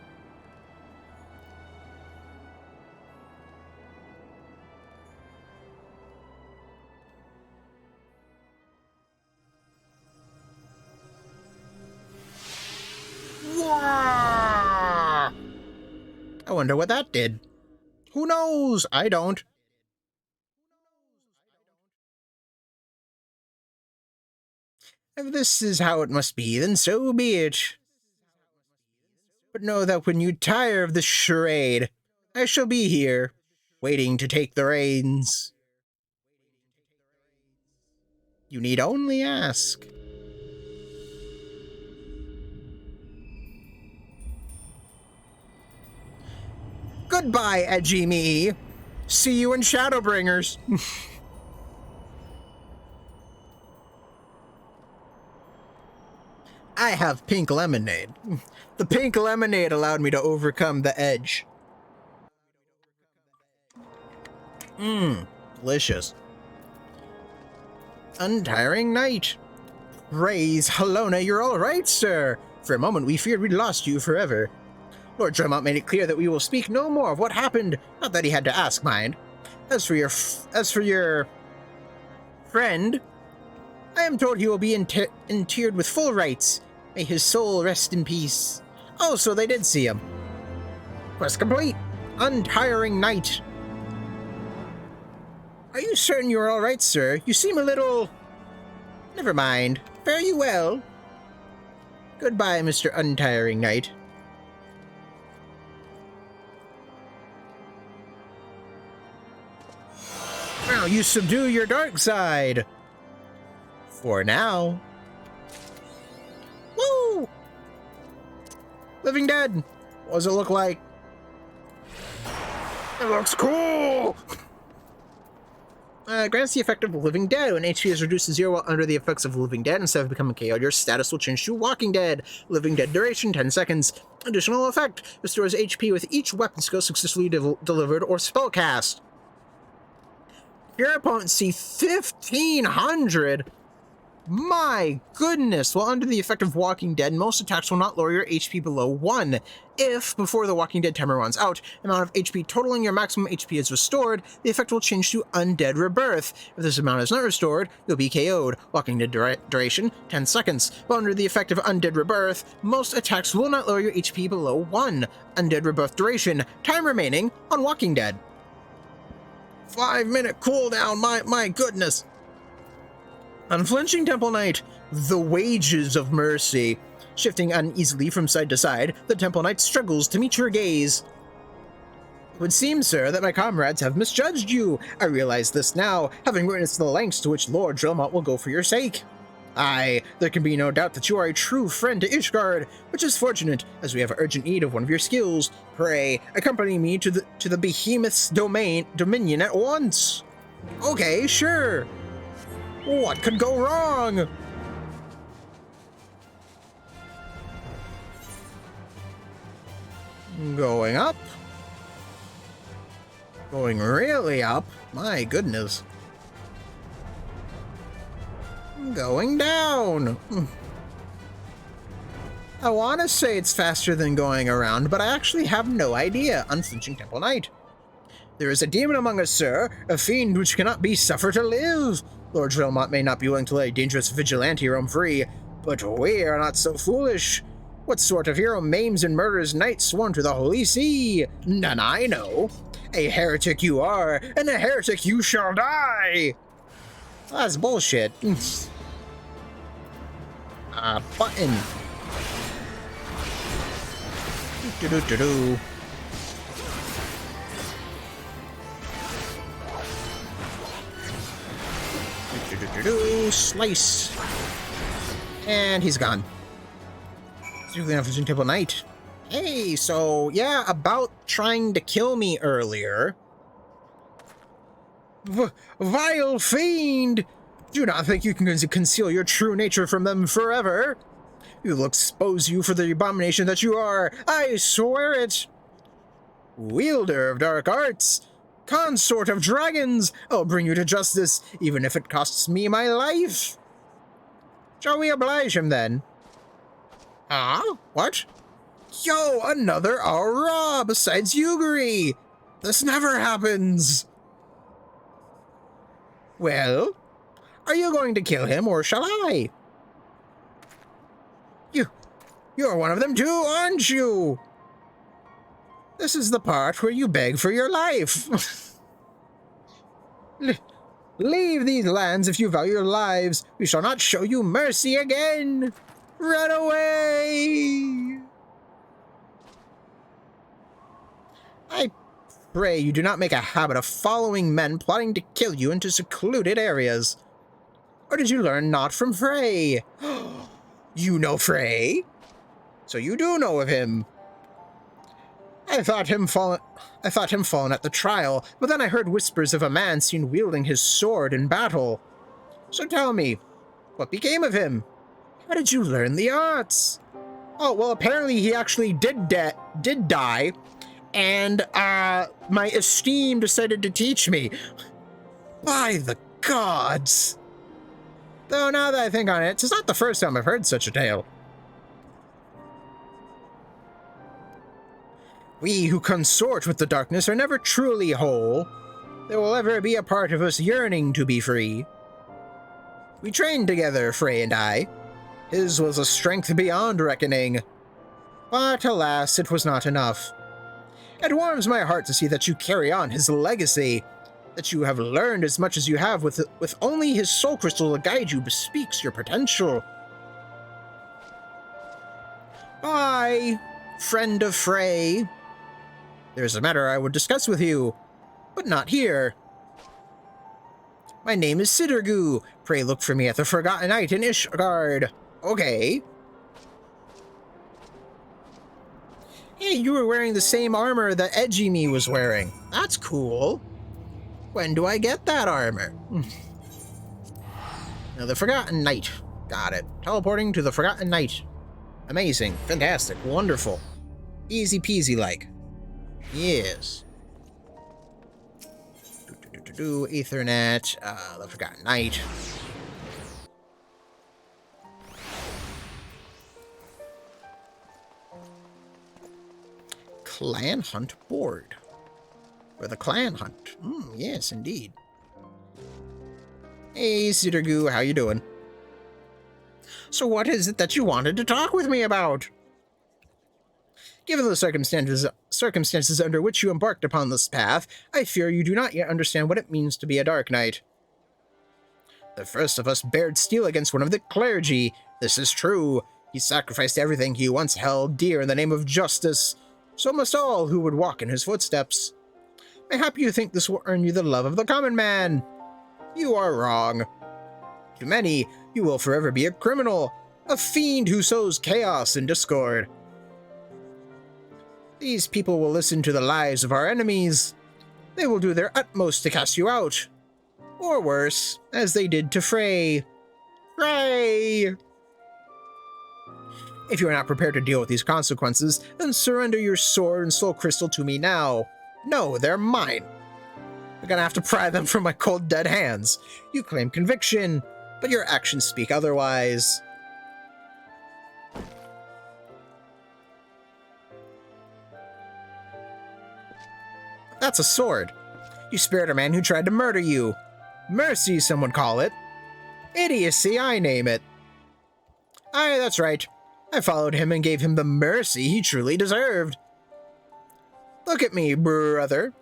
I wonder what that did. Who knows? I don't. If this is how it must be, then so be it. But know that when you tire of this charade, I shall be here, waiting to take the reins. You need only ask. Goodbye, edgy me. See you in Shadowbringers. I have pink lemonade. The pink lemonade allowed me to overcome the edge. Delicious. Untiring night. Raise, Halona, you're all right, sir. For a moment we feared we'd lost you forever. Lord Dremont made it clear that we will speak no more of what happened. Not that he had to ask, mind. As for your friend, I am told he will be interred with full rites. May his soul rest in peace. Oh, so they did see him. Quest complete. Untiring night. Are you certain you're all right, sir? You seem a little... Never mind. Fare you well. Goodbye, Mr. Untiring Knight. Now you subdue your dark side. For now. Woo! Living Dead. What does it look like? It looks cool! Grants the effect of Living Dead. When HP is reduced to 0 while under the effects of Living Dead, instead of becoming KO, your status will change to Walking Dead. Living Dead duration, 10 seconds. Additional effect. Restores HP with each weapon skill successfully delivered or spellcast. Your opponents see 1,500. My goodness! While under the effect of Walking Dead, most attacks will not lower your HP below 1. If, before the Walking Dead timer runs out, amount of HP totaling your maximum HP is restored, the effect will change to Undead Rebirth. If this amount is not restored, you'll be KO'd. Walking Dead duration, 10 seconds. While under the effect of Undead Rebirth, most attacks will not lower your HP below 1. Undead Rebirth duration, time remaining on Walking Dead. 5-minute cooldown, my goodness! Unflinching Temple Knight, the wages of mercy. Shifting uneasily from side to side, the Temple Knight struggles to meet your gaze. It would seem, sir, that my comrades have misjudged you. I realize this now, having witnessed the lengths to which Lord Drillmont will go for your sake. Aye, there can be no doubt that you are a true friend to Ishgard, which is fortunate, as we have urgent need of one of your skills. Pray, accompany me to the behemoth's dominion at once. Okay, sure. What could go wrong? Going up. Going really up. My goodness. Going down. I want to say it's faster than going around, but I actually have no idea. Unflinching Temple Knight. There is a demon among us, sir, a fiend which cannot be suffered to live. Lord Drillmont may not be willing to let a dangerous vigilante roam free, but we are not so foolish. What sort of hero maims and murders knights sworn to the Holy See? None I know. A heretic you are, and a heretic you shall die! That's bullshit. Button. Do-do-do-do. Slice. And he's gone. Temple Knight. Hey, so yeah, about trying to kill me earlier. Vile fiend! Do not think you can conceal your true nature from them forever. We will expose you for the abomination that you are. I swear it. Wielder of dark arts. Consort of dragons! I'll bring you to justice, even if it costs me my life! Shall we oblige him, then? What? Yo, another Aura besides Yuguri! This never happens! Well, are you going to kill him, or shall I? You're one of them too, aren't you? This is the part where you beg for your life. Leave these lands if you value your lives. We shall not show you mercy again. Run away. I pray you do not make a habit of following men plotting to kill you into secluded areas. Or did you learn not from Frey? You know Frey? So you do know of him. I thought him fallen at the trial, but then I heard whispers of a man seen wielding his sword in battle. So tell me, what became of him? How did you learn the arts? Oh, well, apparently he actually did die, and my esteem decided to teach me. By the gods! Though now that I think on it, it's not the first time I've heard such a tale. We who consort with the darkness are never truly whole. There will ever be a part of us yearning to be free. We trained together, Frey and I. His was a strength beyond reckoning. But alas, it was not enough. It warms my heart to see that you carry on his legacy. That you have learned as much as you have with only his soul crystal to guide you bespeaks your potential. Bye, friend of Frey. There's a matter I would discuss with you, but not here. My name is Siddergoo. Pray look for me at the Forgotten Knight in Ishgard. Okay. Hey, you were wearing the same armor that Edgy Me was wearing. That's cool. When do I get that armor? Now, the Forgotten Knight. Got it. Teleporting to the Forgotten Knight. Amazing. Fantastic. Wonderful. Easy peasy like. Yes. Ethernet. The Forgotten Knight. clan hunt board. Or the clan hunt. Yes, indeed. Hey, Sudergoo, how you doing? So what is it that you wanted to talk with me about? Given the circumstances under which you embarked upon this path, I fear you do not yet understand what it means to be a Dark Knight. The first of us bared steel against one of the clergy. This is true. He sacrificed everything he once held dear in the name of justice. So must all who would walk in his footsteps. Mayhap you think this will earn you the love of the common man. You are wrong. To many, you will forever be a criminal, a fiend who sows chaos and discord. These people will listen to the lies of our enemies. They will do their utmost to cast you out. Or worse, as they did to Frey. Frey! If you are not prepared to deal with these consequences, then surrender your sword and soul crystal to me now. No, they're mine. I'm gonna have to pry them from my cold, dead hands. You claim conviction, but your actions speak otherwise. That's a sword. You spared a man who tried to murder you. Mercy, some would call it. Idiocy, I name it. Aye, that's right. I followed him and gave him the mercy he truly deserved. Look at me, brother.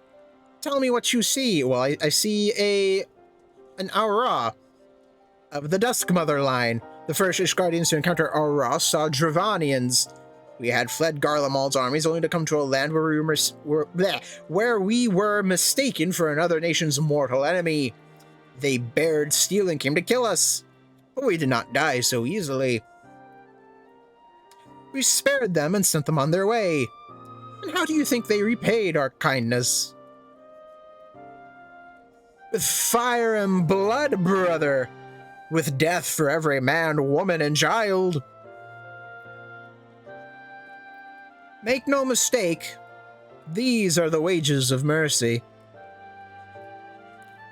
Tell me what you see. Well, I see an Aura of the Dusk Mother line. The first Ishgardians to encounter Aura saw Dravanians. We had fled Garlemald's armies only to come to a land where we were mistaken for another nation's mortal enemy. They bared steel and came to kill us, but we did not die so easily. We spared them and sent them on their way. And how do you think they repaid our kindness? With fire and blood, brother. With death for every man, woman, and child. Make no mistake, these are the wages of mercy.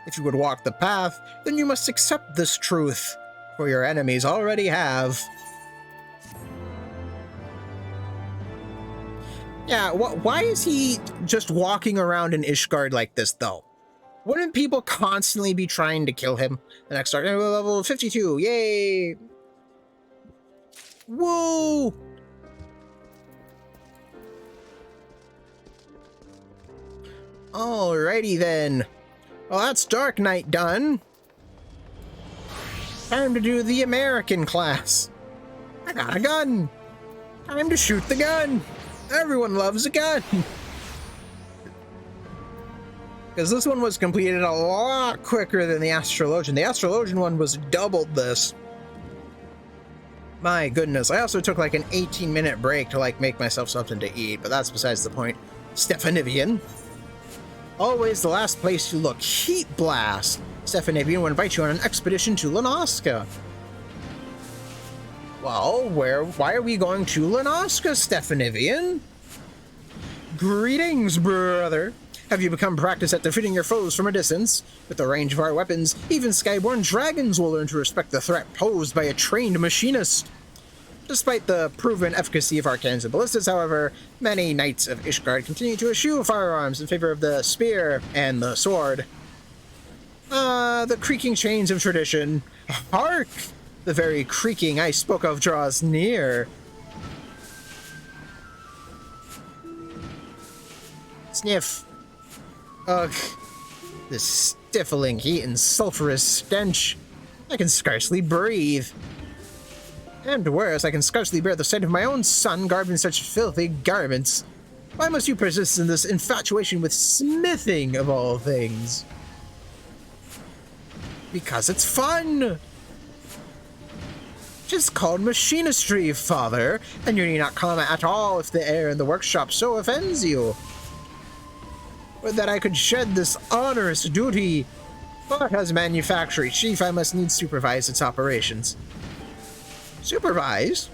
If you would walk the path, then you must accept this truth, for your enemies already have. Yeah, why is he just walking around in Ishgard like this, though? Wouldn't people constantly be trying to kill him? The next target level 52, yay! Whoa! Alrighty then. Well, that's Dark Knight done. Time to do the American class. I got a gun. Time to shoot the gun. Everyone loves a gun. Because this one was completed a lot quicker than the Astrologian. The Astrologian one was doubled this. My goodness. I also took like an 18-minute break to like make myself something to eat, but that's besides the point. Stephanivian. Always the last place you look. Heat Blast. Stephanivian will invite you on an expedition to Lanoska. Well, why are we going to Lanoska, Stephanivian? Greetings, brother. Have you become practiced at defeating your foes from a distance? With the range of our weapons, even Skyborn dragons will learn to respect the threat posed by a trained machinist. Despite the proven efficacy of our cannons and ballistas, however, many knights of Ishgard continue to eschew firearms in favor of the spear and the sword. The creaking chains of tradition. Hark! The very creaking I spoke of draws near. Sniff. Ugh. The stifling heat and sulphurous stench. I can scarcely breathe. And worse, I can scarcely bear the sight of my own son garbed in such filthy garments. Why must you persist in this infatuation with smithing, of all things? Because it's fun! It's called machinistry, father, and you need not comment at all if the air in the workshop so offends you. Would that I could shed this onerous duty, but as manufacturing chief I must needs supervise its operations. Supervise?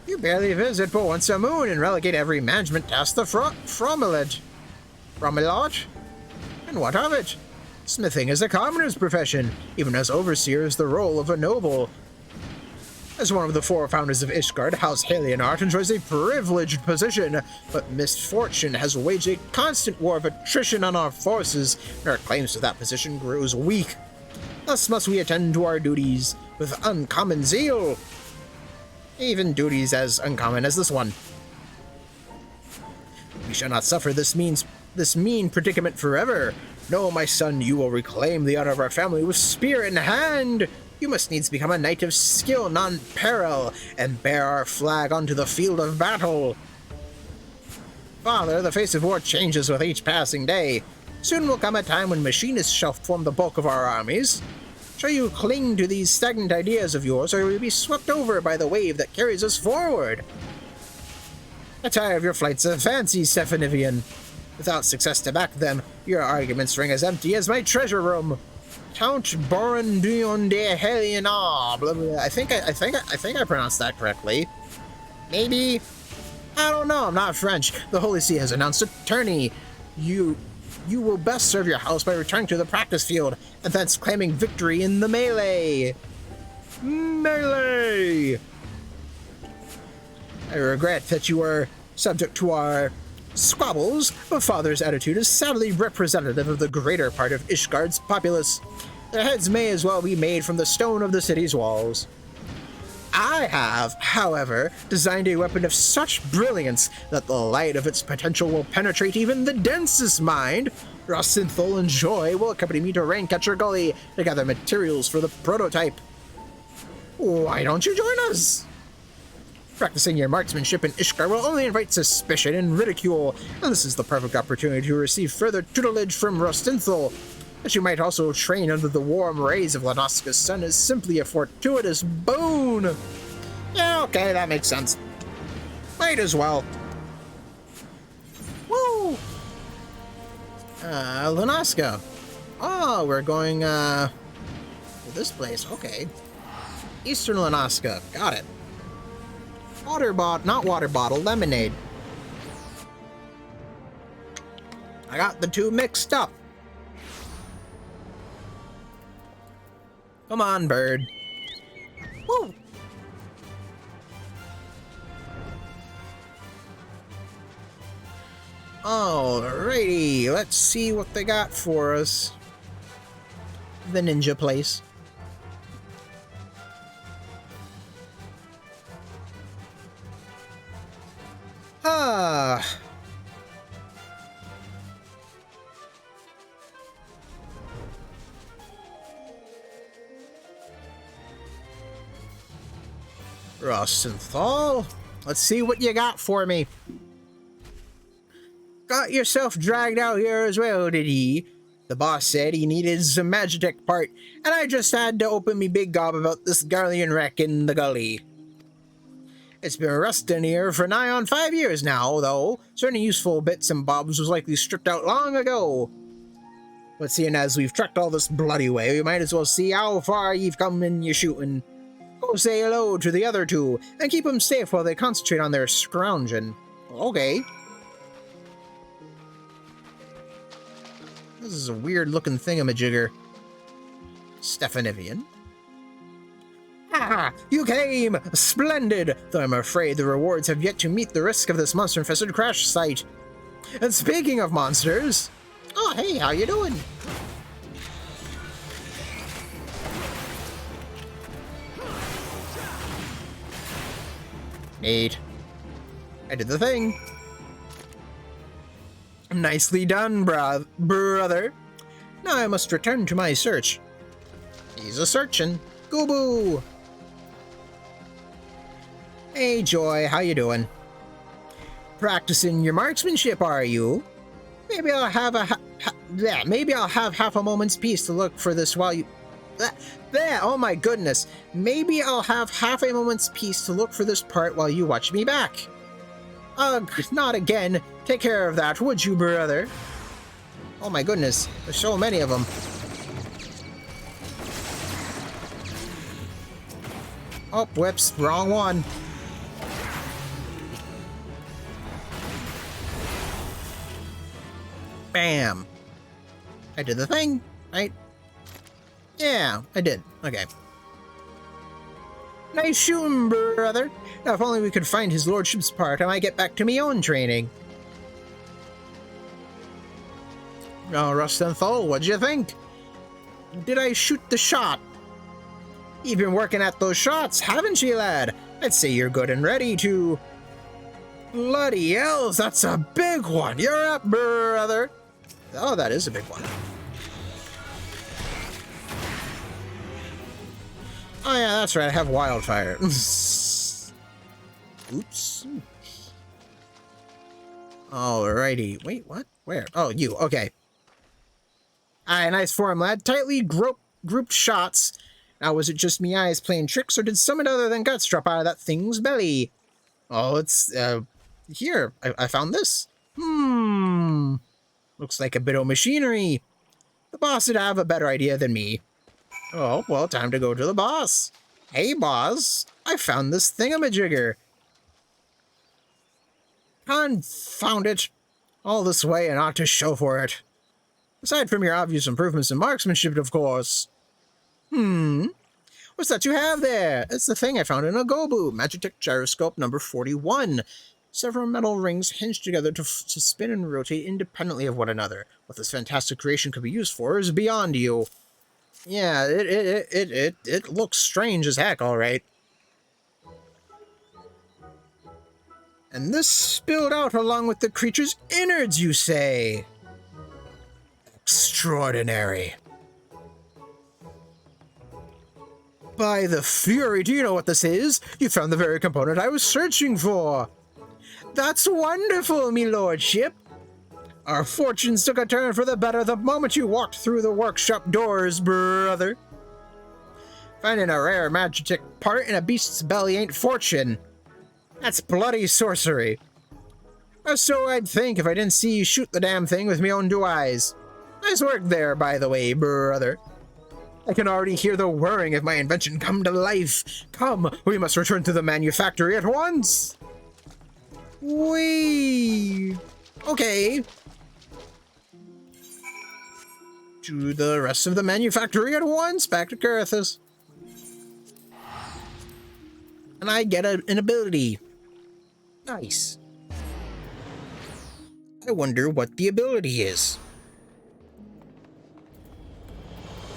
You barely visit but once a moon and relegate every management task to Fromelot. Fromelot? And what of it? Smithing is a commoner's profession, even as overseer is the role of a noble. As one of the four founders of Ishgard, House Halienart enjoys a privileged position, but misfortune has waged a constant war of attrition on our forces, and our claims to that position grows weak. Thus must we attend to our duties with uncommon zeal. Even duties as uncommon as this one. We shall not suffer this mean predicament forever. No, my son, you will reclaim the honor of our family with spear in hand. You must needs become a knight of skill non-peril, and bear our flag onto the field of battle. Father, the face of war changes with each passing day. Soon will come a time when machinists shall form the bulk of our armies. Shall you cling to these stagnant ideas of yours, or will you be swept over by the wave that carries us forward? I tire of your flights of fancy, Stephanivian. Without success to back them, your arguments ring as empty as my treasure room. Count Borondion de Helena. I think I pronounced that correctly. Maybe. I don't know. I'm not French. The Holy See has announced a tourney. You will best serve your house by returning to the practice field and thence claiming victory in the melee. Melee. I regret that you are subject to our squabbles, but Father's attitude is sadly representative of the greater part of Ishgard's populace. Their heads may as well be made from the stone of the city's walls. I have, however, designed a weapon of such brilliance that the light of its potential will penetrate even the densest mind. Rosinthal and Joy will accompany me to Raincatcher Gully to gather materials for the prototype. Why don't you join us? Practicing your marksmanship in Ishgard will only invite suspicion and ridicule, and this is the perfect opportunity to receive further tutelage from Rostenthal. That you might also train under the warm rays of Lanoska's sun is simply a fortuitous boon. Yeah, okay, that makes sense. Might as well. Woo! Lanoska. Oh, we're going, to this place, okay. Eastern Lanoska, got it. Not water bottle, lemonade. I got the two mixed up. Come on, bird. Woo! Alrighty, let's see what they got for us. The ninja place. Rosenthal, let's see what you got for me. Got yourself dragged out here as well, did he? The boss said he needed some Magitech part, and I just had to open me big gob about this Garlean wreck in the gully. It's been rusting here for nigh on 5 years now, though. Certain useful bits and bobs was likely stripped out long ago. But seeing as we've trekked all this bloody way, we might as well see how far you've come in your shooting. Go say hello to the other two, and keep them safe while they concentrate on their scrounging. Okay. This is a weird-looking thingamajigger. Stephanivian. Ah, you came! Splendid! Though I'm afraid the rewards have yet to meet the risk of this monster-infested crash site. And speaking of monsters... Oh, hey, how you doing? Neat. I did the thing. Nicely done, brother. Now I must return to my search. He's a-searchin'. Goo-boo! Hey, Joy, how you doing? Practicing your marksmanship, are you? Maybe I'll have half a moment's peace to look for this while you... There, oh my goodness. Maybe I'll have half a moment's peace to look for this part while you watch me back. Ugh, not again. Take care of that, would you, brother? Oh my goodness, there's so many of them. Oh, whoops, wrong one. Bam. I did the thing, right? Yeah, I did. Okay. Nice shooting, brother. Now, if only we could find his lordship's part, I might get back to me own training. Oh, Rustenthal, what'd you think? Did I shoot the shot? You've been working at those shots, haven't you, lad? I'd say you're good and ready to... Bloody hells, that's a big one. You're up, brother. Oh, that is a big one. Oh, yeah, that's right. I have wildfire. Oops. Alrighty. Wait, what? Where? Oh, you. Okay. Aye, nice form, lad. Tightly grouped shots. Now, was it just me eyes playing tricks, or did something other than guts drop out of that thing's belly? Oh, it's, here. I found this. Looks like a bit of machinery. The boss would have a better idea than me. Oh, well, time to go to the boss. Hey, boss. I found this thingamajigger. Confound it. All this way and ought to show for it. Aside from your obvious improvements in marksmanship, of course. What's that you have there? It's the thing I found in a Gobu, Magitech Gyroscope number 41. Several metal rings hinged together to spin and rotate independently of one another. What this fantastic creation could be used for is beyond you. Yeah, it looks strange as heck, all right. And this spilled out along with the creature's innards, you say? Extraordinary. By the fury, do you know what this is? You found the very component I was searching for. That's wonderful, me lordship. Our fortunes took a turn for the better the moment you walked through the workshop doors, brother. Finding a rare Magitech part in a beast's belly ain't fortune. That's bloody sorcery. Or so I'd think if I didn't see you shoot the damn thing with me own two eyes. Nice work there, by the way, brother. I can already hear the whirring of my invention come to life. Come, we must return to the manufactory at once. Whee! Okay. To the rest of the manufactory at once, back to Kurithus. And I get an ability. Nice. I wonder what the ability is.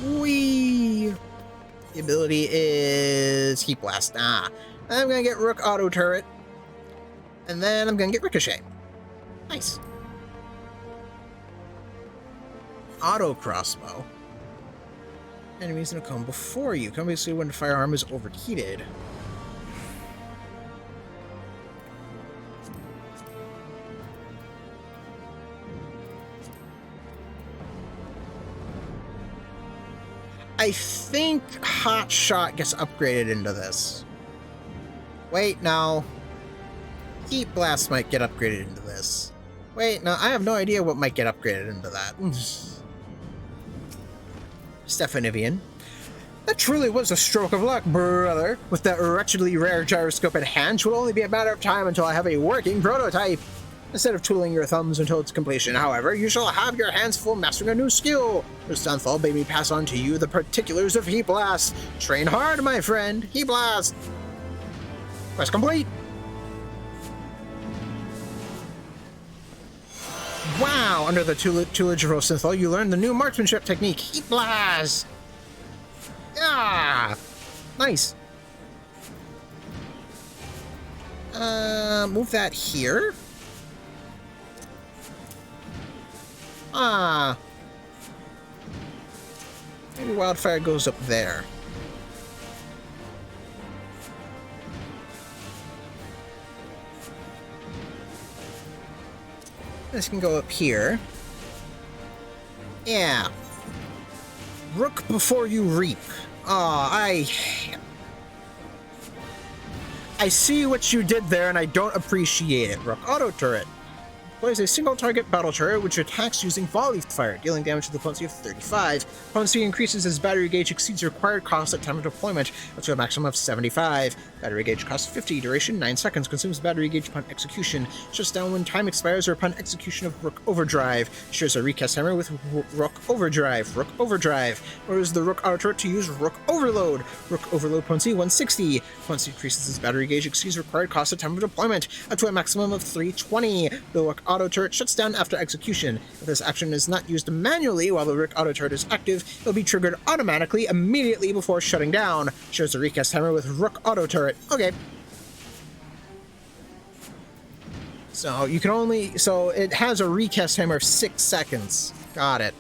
Whee! The ability is Heat Blast. I'm gonna get Rook Auto Turret. And then I'm gonna get Ricochet. Nice. Auto Crossbow. Enemies gonna come before you. Come basically when the firearm is overheated. I think Hot Shot gets upgraded into this. Wait, no. Heat Blast might get upgraded into this. Wait, no, I have no idea what might get upgraded into that. Stephanivian. That truly was a stroke of luck, brother. With that wretchedly rare gyroscope in hand, it will only be a matter of time until I have a working prototype. Instead of twiddling your thumbs until its completion, however, you shall have your hands full mastering a new skill. Rustenthal bade me pass on to you the particulars of Heat Blast. Train hard, my friend. Heat Blast. Quest complete. Wow! Under the tutelage of Rustenthal, you learned the new marksmanship technique, Heat Blast. Yeah, nice. Move that here. Maybe Wildfire goes up there. This can go up here. Yeah. Rook before you reap. I see what you did there, and I don't appreciate it, Rook. Auto turret. Deploys a single target battle turret which attacks using volley fire, dealing damage to the potency of 35. Potency increases as battery gauge exceeds required cost at time of deployment, up to a maximum of 75. Battery gauge costs 50, duration 9 seconds, consumes battery gauge upon execution, shuts down when time expires or upon execution of Rook Overdrive, shares a recast hammer with Rook Overdrive. Rook Overdrive orders the Rook auto turret to use Rook Overload. Rook Overload potency 160. Potency increases as battery gauge exceeds required cost at time of deployment, up to a maximum of 320. The Rook auto turret shuts down after execution. If this action is not used manually while the Rook auto turret is active, it will be triggered automatically immediately before shutting down. Shows a recast hammer with Rook auto turret. Okay. So you can only, so it has a recast hammer of 6 seconds. Got it.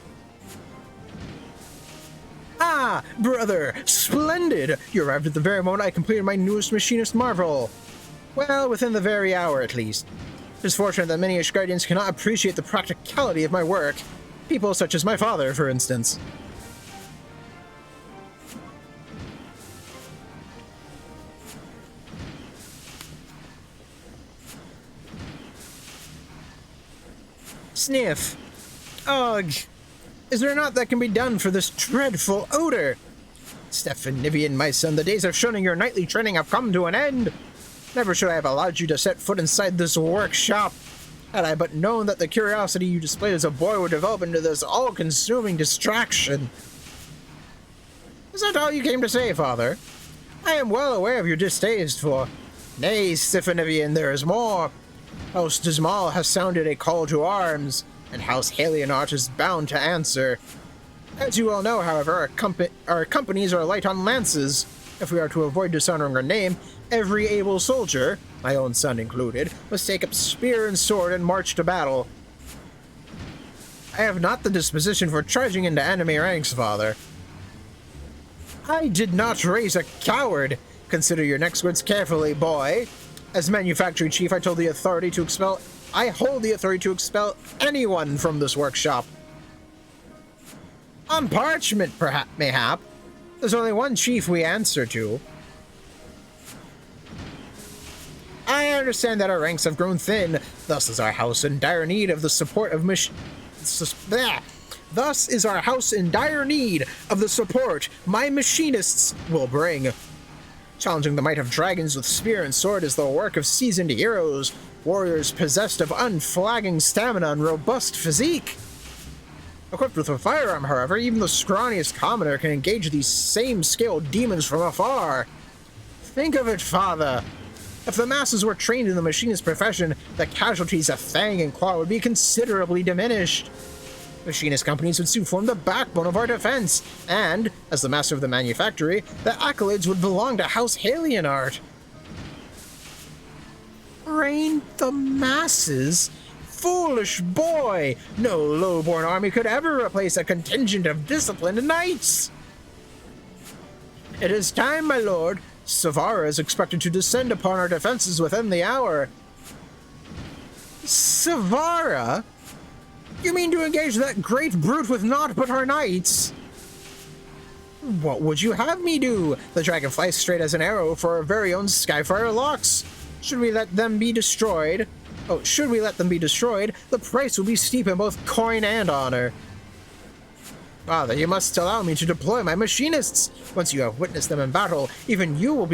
Ah, brother, splendid! You arrived at the very moment I completed my newest machinist marvel. Well, within the very hour at least. It is fortunate that many Ishgardians cannot appreciate the practicality of my work. People such as my father, for instance. Sniff. Ugh. Is there not that can be done for this dreadful odor? Stephanivian, my son, the days of shunning your nightly training have come to an end. Never should I have allowed you to set foot inside this workshop. Had I but known that the curiosity you displayed as a boy would develop into this all-consuming distraction. Is that all you came to say, Father? I am well aware of your distaste for... Nay, Stephanivian, there is more. House Dismal has sounded a call to arms, and House Halienart is bound to answer. As you well know, however, our companies are light on lances. If we are to avoid dishonoring our name, every able soldier, my own son included, must take up spear and sword and march to battle. I have not the disposition for charging into enemy ranks, Father. I did not raise a coward. Consider your next words carefully, boy. As manufacturing chief, I hold the authority to expel anyone from this workshop. On parchment, mayhap. There's only one chief we answer to. I understand that our ranks have grown thin. Thus is our house in dire need of the support of Thus is our house in dire need of the support my machinists will bring. Challenging the might of dragons with spear and sword is the work of seasoned heroes, warriors possessed of unflagging stamina and robust physique. Equipped with a firearm, however, even the scrawniest commoner can engage these same scaled demons from afar. Think of it, Father. If the masses were trained in the machinist profession, the casualties of Fang and Claw would be considerably diminished. Machinist companies would soon form the backbone of our defense, and, as the master of the manufactory, the accolades would belong to House Halienart. Train the masses? Foolish boy! No low-born army could ever replace a contingent of disciplined knights! It is time, my lord. Savara is expected to descend upon our defenses within the hour. Savara? You mean to engage that great brute with naught but our knights? What would you have me do? The dragon flies straight as an arrow for our very own Skyfire locks. Should we let them be destroyed? The price will be steep in both coin and honor. Father, you must allow me to deploy my machinists. Once you have witnessed them in battle, even you will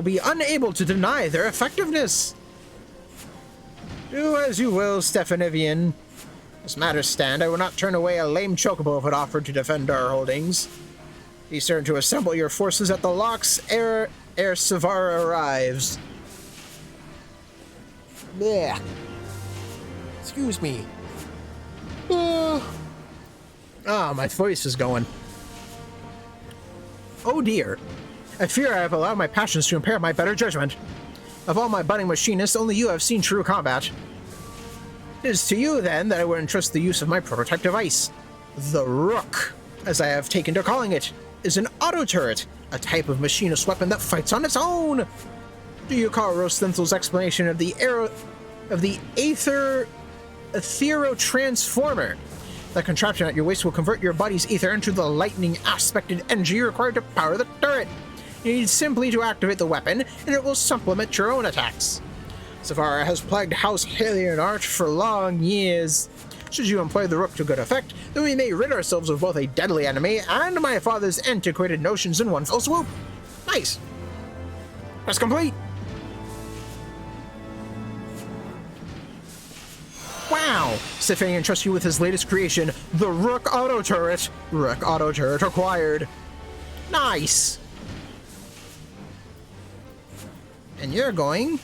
be unable to deny their effectiveness. Do as you will, Stephanivian. As matters stand, I will not turn away a lame chocobo if it offered to defend our holdings. Be certain to assemble your forces at the locks ere Savara arrives. Blech. Excuse me. My voice is going. Oh dear. I fear I have allowed my passions to impair my better judgment. Of all my budding machinists, only you have seen true combat. It is to you, then, that I would entrust the use of my prototype device. The Rook, as I have taken to calling it, is an auto turret, a type of machinist weapon that fights on its own. Do you call Rostenthal's explanation of the Aethero-transformer? The contraption at your waist will convert your body's ether into the lightning-aspected energy required to power the turret. You need simply to activate the weapon, and it will supplement your own attacks. Savara has plagued House Halion Arch for long years. Should you employ the rook to good effect, then we may rid ourselves of both a deadly enemy and my father's antiquated notions in one fell swoop. Nice. Quest complete. Wow! Stephanie entrusts you with his latest creation, the Rook Auto Turret. Rook Auto Turret acquired. Nice! And you're going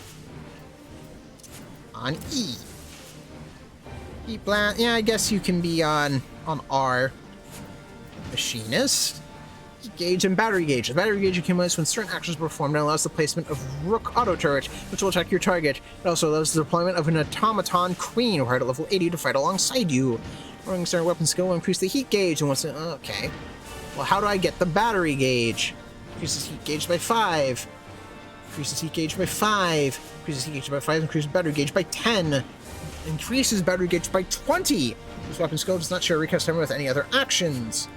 on E. Heat blast. Yeah, I guess you can be on R. Machinist. Heat gauge and battery gauge. The battery gauge accumulates when certain actions are performed and allows the placement of Rook Auto Turret, which will attack your target. It also allows the deployment of an automaton queen, required at level 80 to fight alongside you. Running certain weapon skill will increase the heat gauge and once okay. Well, how do I get the battery gauge? Increases heat gauge by 5. Increases heat gauge by 5. Increases heat gauge by 5. Increases battery gauge by 10. Increases battery gauge by 20. This weapon skill does not share recast timer with any other actions.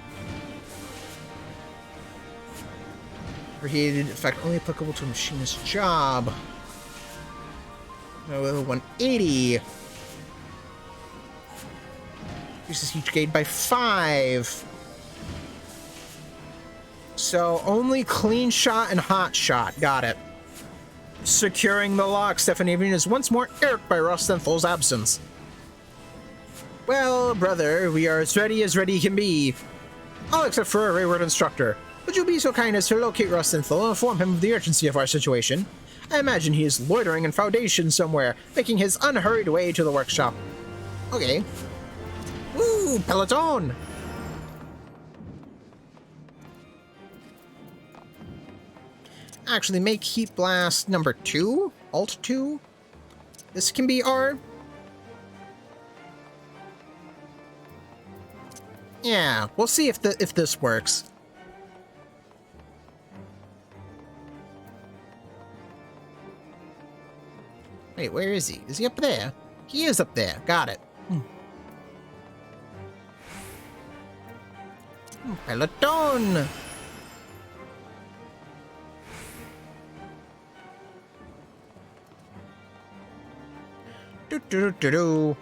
Overheated effect only applicable to a machinist's job. 180. Increases heat gauge by 5. So only clean shot and hot shot. Got it. Securing the lock, Stephanie is once more irked by Rostenthal's absence. Well, brother, we are as ready can be. All except for a wayward instructor. Would you be so kind as to locate Rostenthal and inform him of the urgency of our situation? I imagine he is loitering in Foundation somewhere, making his unhurried way to the workshop. Okay. Woo, Peloton! Actually, make Heat Blast number 2, Alt 2. This can be R. Yeah, we'll see if this works. Wait, where is he? Is he up there? He is up there. Got it. Peloton! Do.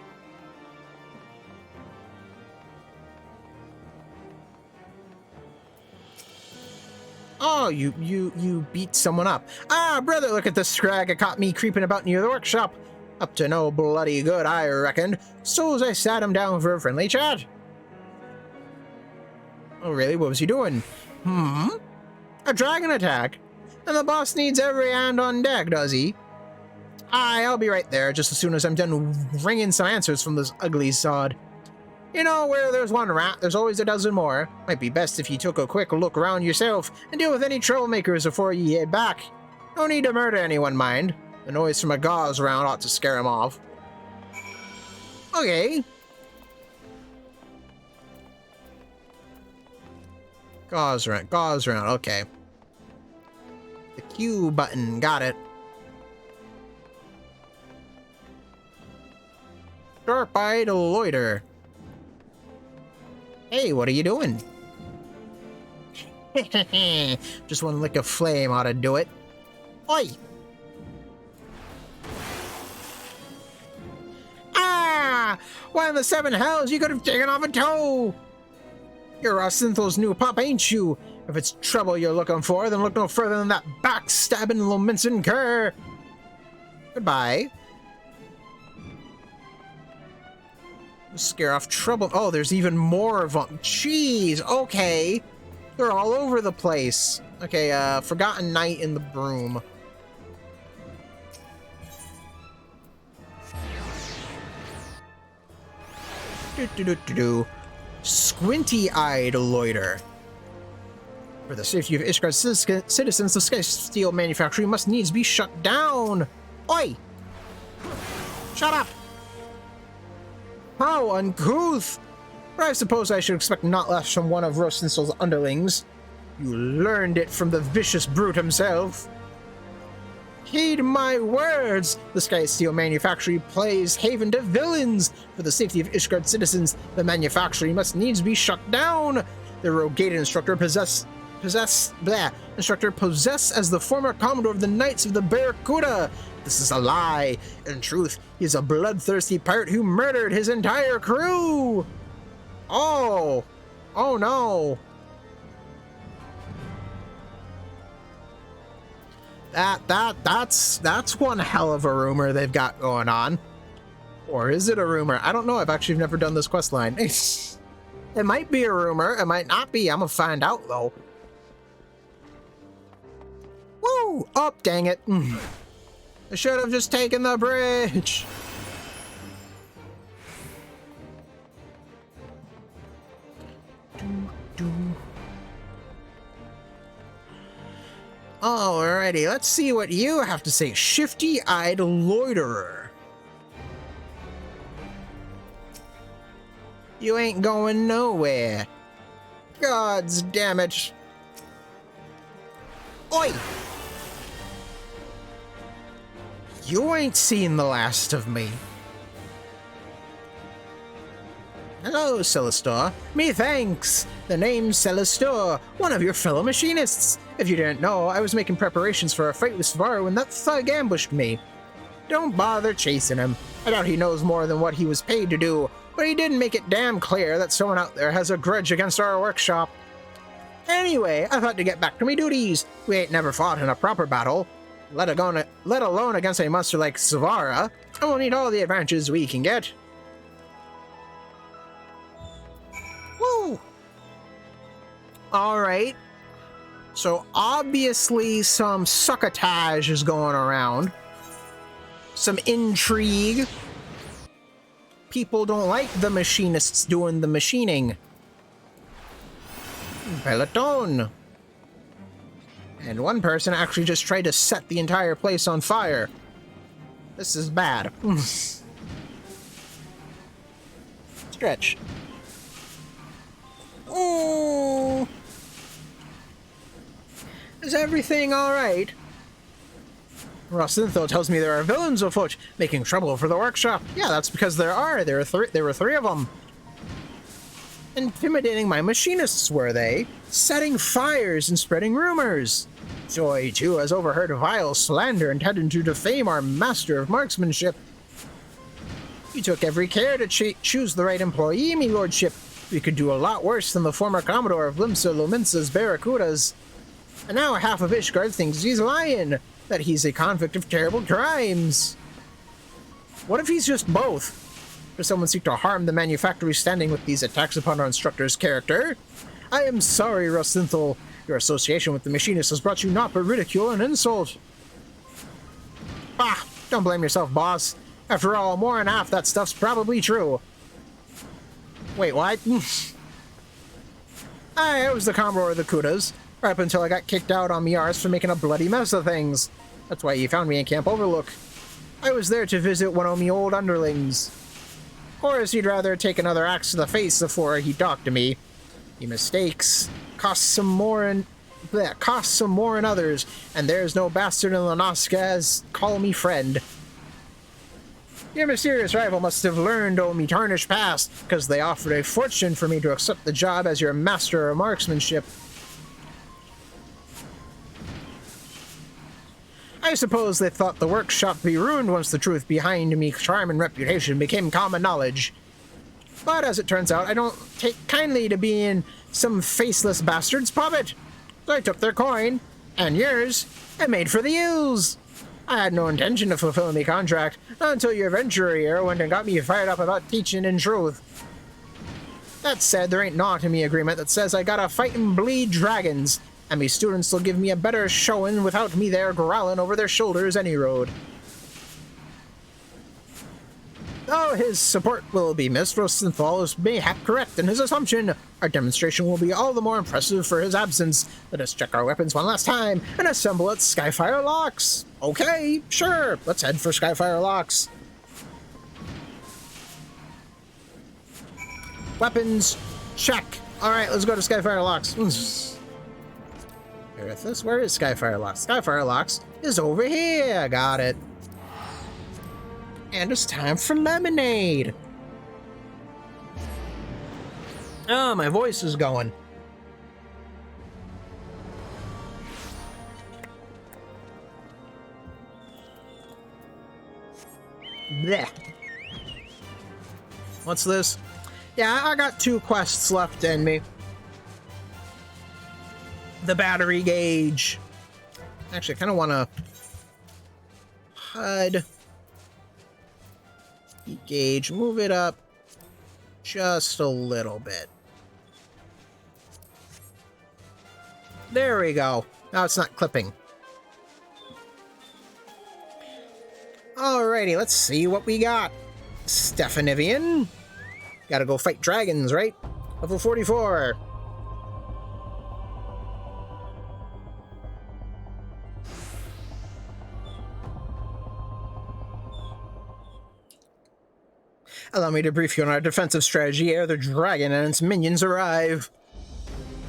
Oh, you beat someone up. Ah, brother, look at the scrag that caught me creeping about near the workshop. Up to no bloody good, I reckoned. So as I sat him down for a friendly chat. Oh, really? What was he doing? A dragon attack? And the boss needs every hand on deck, does he? Aye, I'll be right there, just as soon as I'm done wringing some answers from this ugly sod. You know, where there's one rat, there's always a dozen more. Might be best if you took a quick look around yourself and deal with any troublemakers before you head back. No need to murder anyone, mind. The noise from a gauze round ought to scare him off. Okay. Gauze round, okay. The Q button, got it. Sharp-eyed loiter. Hey, what are you doing? Just one lick of flame ought to do it. Oi! Ah! Why in the seven hells you could have taken off a toe? You're Rostenthal's new pup, ain't you? If it's trouble you're looking for, then look no further than that backstabbing Lominson cur. Goodbye. Scare off trouble. Oh, there's even more of them. Jeez, okay. They're all over the place. Okay, Forgotten Knight in the Broom. Squinty-eyed loiter. For the safety of Ishgard's citizens, the Sky Steel manufactory must needs be shut down. Oi! Shut up! How uncouth! But I suppose I should expect not less from one of Rostenthal's underlings. You learned it from the vicious brute himself. Heed my words! The Sky Steel manufactory plays haven to villains. For the safety of Ishgard's citizens, the manufactory must needs be shut down. The rogated instructor possess as the former commodore of the Knights of the Barracuda. This is a lie. In truth, he's a bloodthirsty pirate who murdered his entire crew. Oh. Oh no. That's one hell of a rumor they've got going on. Or is it a rumor? I don't know. I've actually never done this quest line. It might be a rumor. It might not be. I'm gonna find out though. Woo! Oh, dang it. I should have just taken the bridge. Alrighty, let's see what you have to say. Shifty-eyed loiterer. You ain't going nowhere. Gods damn it. Oi! You ain't seen the last of me. Hello, Celestor. Me thanks. The name's Celestor, one of your fellow machinists. If you didn't know, I was making preparations for a fight with Svara when that thug ambushed me. Don't bother chasing him. I doubt he knows more than what he was paid to do, but he did make it damn clear that someone out there has a grudge against our workshop. Anyway, I thought to get back to me duties. We ain't never fought in a proper battle, let alone against a monster like Svara, and we'll need all the advantages we can get. Woo! Alright. So obviously some succotage is going around. Some intrigue. People don't like the machinists doing the machining. Peloton. And one person actually just tried to set the entire place on fire. This is bad. Stretch. Oh. Is everything alright? Rosintho tells me there are villains afoot, making trouble for the workshop. Yeah, that's because there are. There were three of them. Intimidating my machinists, were they? Setting fires and spreading rumors. Joy, too, has overheard vile slander intended to defame our master of marksmanship. You took every care to choose the right employee, me lordship. We could do a lot worse than the former commodore of Limsa Luminsa's Barracudas. And now half of Ishgard thinks he's lying, that he's a convict of terrible crimes. What if he's just both? Does someone seek to harm the manufactory standing with these attacks upon our instructor's character? I am sorry, Rosintho. Your association with the machinist has brought you naught but ridicule and insult. Bah! Don't blame yourself, boss. After all, more than half that stuff's probably true. Wait, what? I was the Commodore of the Kudas, right up until I got kicked out on Miars for making a bloody mess of things. That's why you found me in Camp Overlook. I was there to visit one of me old underlings. Of course, he'd rather take another axe to the face before he talked to me. He mistakes. Costs some more in others, and there's no bastard in Lanoska as call me friend. Your mysterious rival must have learned o' me tarnished past, because they offered a fortune for me to accept the job as your master of marksmanship. I suppose they thought the workshop be ruined once the truth behind me charm and reputation became common knowledge. But as it turns out, I don't take kindly to being some faceless bastard's puppet. So I took their coin, and yours, and made for the hills. I had no intention of fulfilling the contract until your adventurer here went and got me fired up about teaching in truth. That said, there ain't naught in me agreement that says I gotta fight and bleed dragons, and me students will give me a better showing without me there growling over their shoulders any road. Though his support will be missed, Rosenthal is mayhap correct in his assumption. Our demonstration will be all the more impressive for his absence. Let us check our weapons one last time and assemble at Skyfire Locks. Okay, sure, let's head for Skyfire Locks. Weapons, check. Alright, let's go to Skyfire Locks. Erithus, where is Skyfire Locks? Skyfire Locks is over here. Got it. And it's time for lemonade. Oh, my voice is going. Blech. What's this? Yeah, I got 2 quests left in me. The battery gauge. Actually, I kind of want to HUD gauge, move it up just a little bit. There we go. Now it's not clipping. Alrighty, let's see what we got. Stephanivian. Gotta go fight dragons, right? Level 44. Allow me to brief you on our defensive strategy ere the dragon and its minions arrive.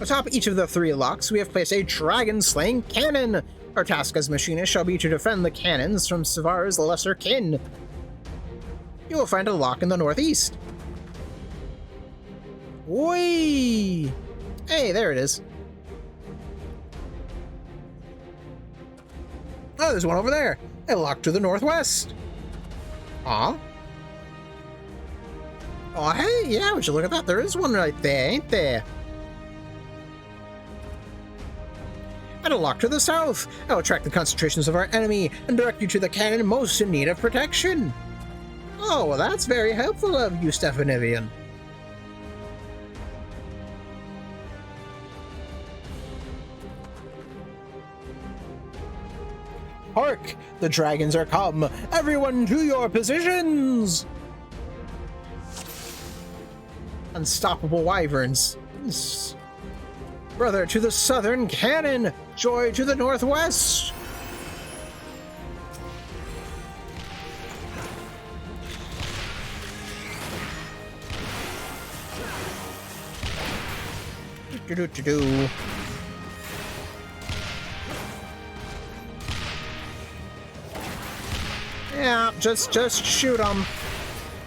Atop each of the 3 locks, we have placed a dragon-slaying cannon. Our task as Machinist shall be to defend the cannons from Savara's lesser kin. You will find a lock in the northeast. Whee! Hey, there it is. Oh, there's one over there. A lock to the northwest. Aw. Oh, hey, yeah, would you look at that? There is one right there, ain't there? And a lock to the south. I will track the concentrations of our enemy and direct you to the cannon most in need of protection. Oh, well, that's very helpful of you, Stephanivian. Hark! The dragons are come! Everyone to your positions! Unstoppable wyverns. Brother to the southern cannon! Joy to the northwest! Do-do-do-do. Yeah, just shoot them.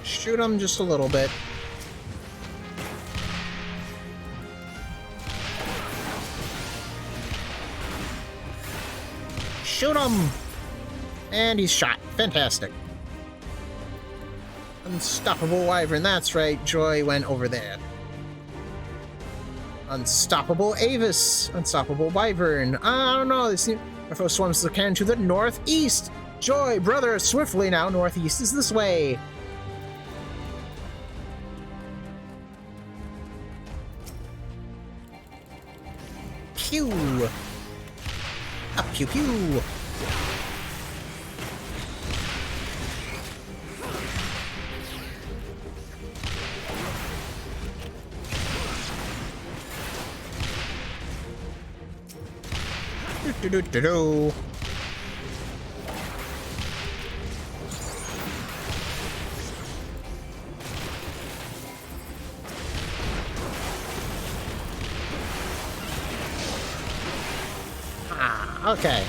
Shoot them just a little bit. Shoot him! And he's shot. Fantastic. Unstoppable wyvern. That's right. Joy went over there. Unstoppable Avis. Unstoppable wyvern. I don't know. Our foe swarms the cannon to the northeast. Joy, brother, swiftly now. Northeast is this way. Pew. A pew pew. Do-do-do-do-do. Okay.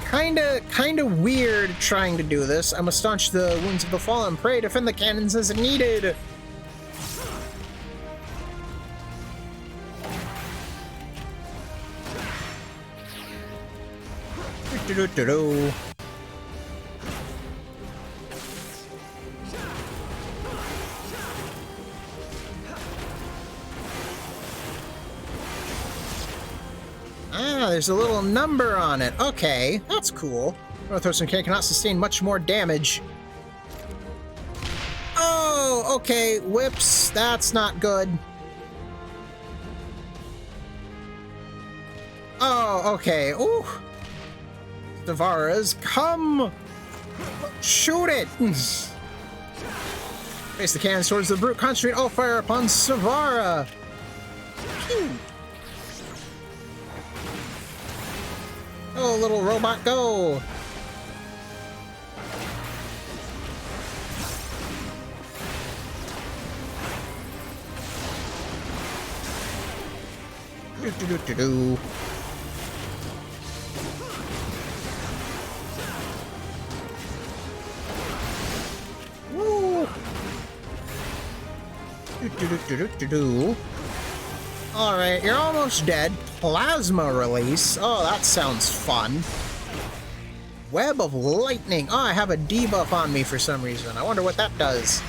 Kinda weird trying to do this. I must staunch the wounds of the fallen prey, defend the cannons as needed. Do-do-do-do. Ah, there's a little number on it. Okay, that's cool. Northwestern cannon cannot sustain much more damage. Oh, okay, whips. That's not good. Oh, okay. Ooh. Savara's come! Shoot it! Face the cannons towards the brute. Concentrate all fire upon Savara. Pew. Oh, little robot, go! Do-do-do-do-do. Woo! Do-do-do-do-do-do. Alright, you're almost dead. Plasma release. Oh, that sounds fun. Web of lightning. Oh, I have a debuff on me for some reason. I wonder what that does.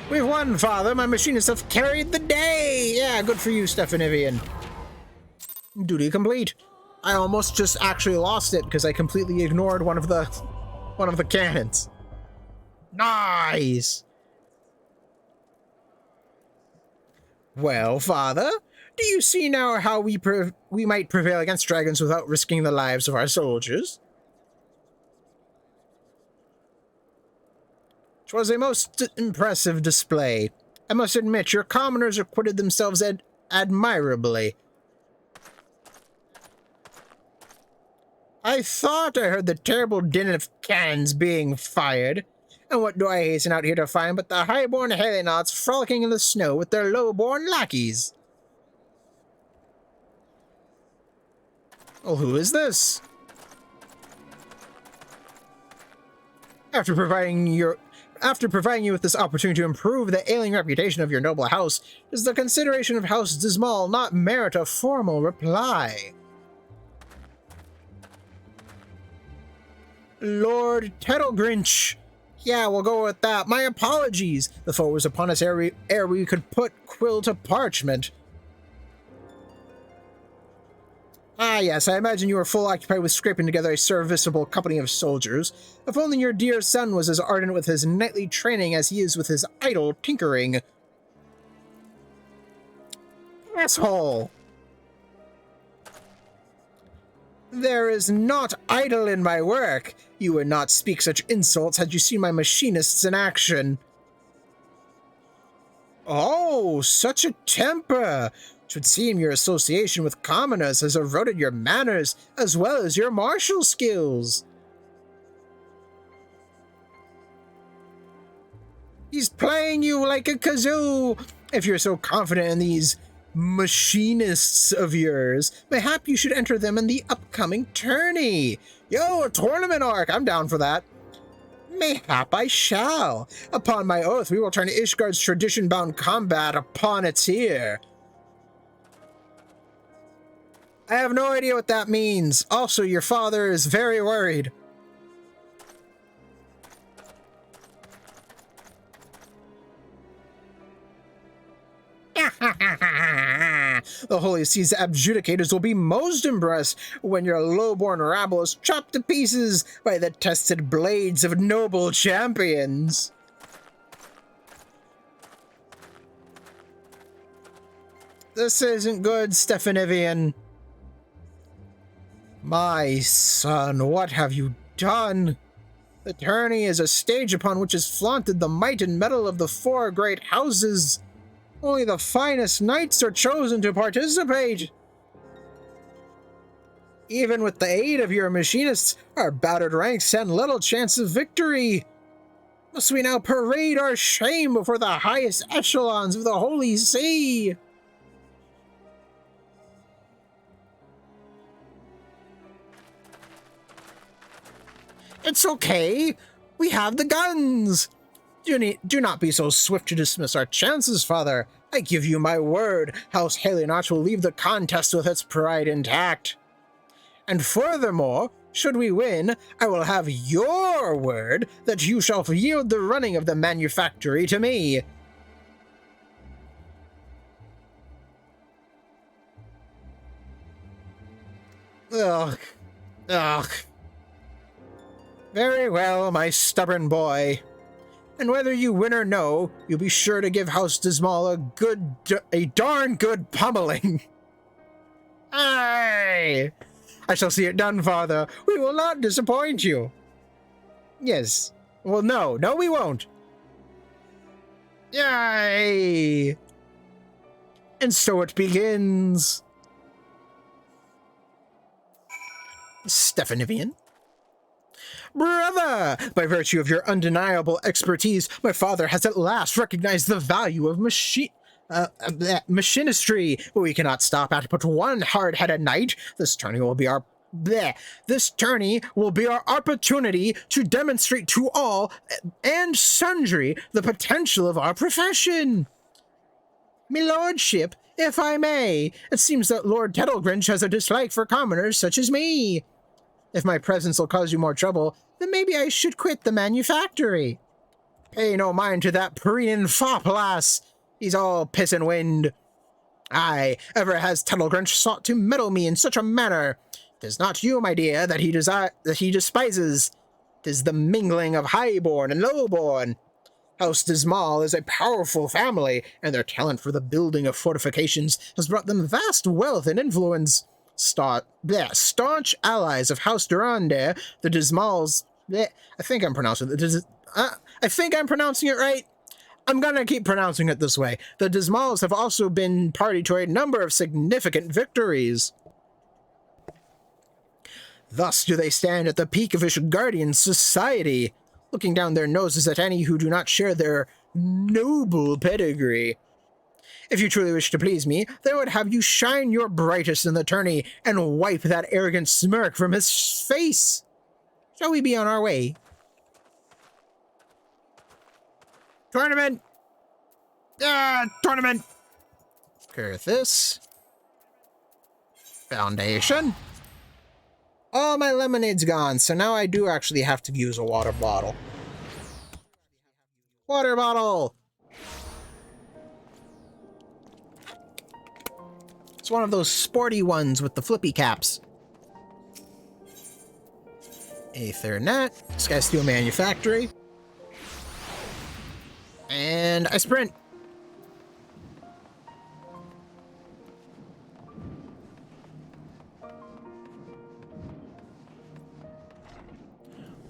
We've won, Father. My machinists have carried the day. Yeah, good for you, Stephanivian. Duty complete. I almost just actually lost it because I completely ignored one of the cannons. Nice. Well, Father, do you see now how we might prevail against dragons without risking the lives of our soldiers? 'Twas a most impressive display. I must admit, your commoners acquitted themselves admirably. I thought I heard the terrible din of cannons being fired. And what do I hasten out here to find but the high-born Helionautes frolicking in the snow with their low-born lackeys? Well, who is this? After providing you with this opportunity to improve the ailing reputation of your noble house, does the consideration of House Dismal not merit a formal reply? Lord Tettlegrinch. Yeah, we'll go with that. My apologies. The foe was upon us ere we could put quill to parchment. Ah, yes, I imagine you were full occupied with scraping together a serviceable company of soldiers. If only your dear son was as ardent with his knightly training as he is with his idle tinkering. Asshole! There is not idle in my work. You would not speak such insults had you seen my machinists in action. Oh, such a temper! 'Twould seem your association with commoners has eroded your manners as well as your martial skills. He's playing you like a kazoo! If you're so confident in these machinists of yours, mayhap you should enter them in the upcoming tourney. Yo, a tournament arc! I'm down for that. Mayhap I shall. Upon my oath, we will turn Ishgard's tradition-bound combat upon its ear. I have no idea what that means. Also, your father is very worried. The Holy Sea's adjudicators will be most impressed when your low-born rabble is chopped to pieces by the tested blades of noble champions. This isn't good, Stephanivian. My son, what have you done? The tourney is a stage upon which is flaunted the might and mettle of the four great houses. Only the finest knights are chosen to participate. Even with the aid of your machinists, our battered ranks stand little chance of victory. Must we now parade our shame before the highest echelons of the Holy See? It's okay. We have the guns. Do not be so swift to dismiss our chances, Father. I give you my word, House Helionaut will leave the contest with its pride intact. And furthermore, should we win, I will have your word that you shall yield the running of the manufactory to me. Ugh. Ugh. Very well, my stubborn boy. And whether you win or no, you'll be sure to give House Dismal a darn good pummeling. Aye! I shall see it done, Father. We will not disappoint you. Yes. Well, no, we won't. Yay! And so it begins. Stephanivian. Brother, by virtue of your undeniable expertise, my father has at last recognized the value of machinistry. We cannot stop at but one hard-headed knight. This tourney will be our opportunity to demonstrate to all and sundry the potential of our profession. My lordship, If I may, it seems that Lord Tettlegrinch has a dislike for commoners such as me. If my presence will cause you more trouble, then maybe I should quit the manufactory. Pay no mind to that preening fop, lass. He's all piss and wind. Aye, ever has Tettlegrinch sought to meddle me in such a manner. 'Tis not you, my dear, that he despises. 'Tis the mingling of highborn and lowborn. House Dismal is a powerful family, and their talent for the building of fortifications has brought them vast wealth and influence. Staunch allies of House Durande, the Dismals. I think I'm pronouncing it. I think I'm pronouncing it right. I'm gonna keep pronouncing it this way. The Dismals have also been party to a number of significant victories. Thus do they stand at the peak of Ishgardian society, looking down their noses at any who do not share their noble pedigree. If you truly wish to please me, then I would have you shine your brightest in the tourney and wipe that arrogant smirk from his face. Shall we be on our way? Tournament! Tournament! Curthis. Foundation. All my lemonade's gone, so now I do actually have to use a water bottle. Water bottle! It's one of those sporty ones with the flippy caps. Aethernet. Sky Steel Manufactory. And I sprint.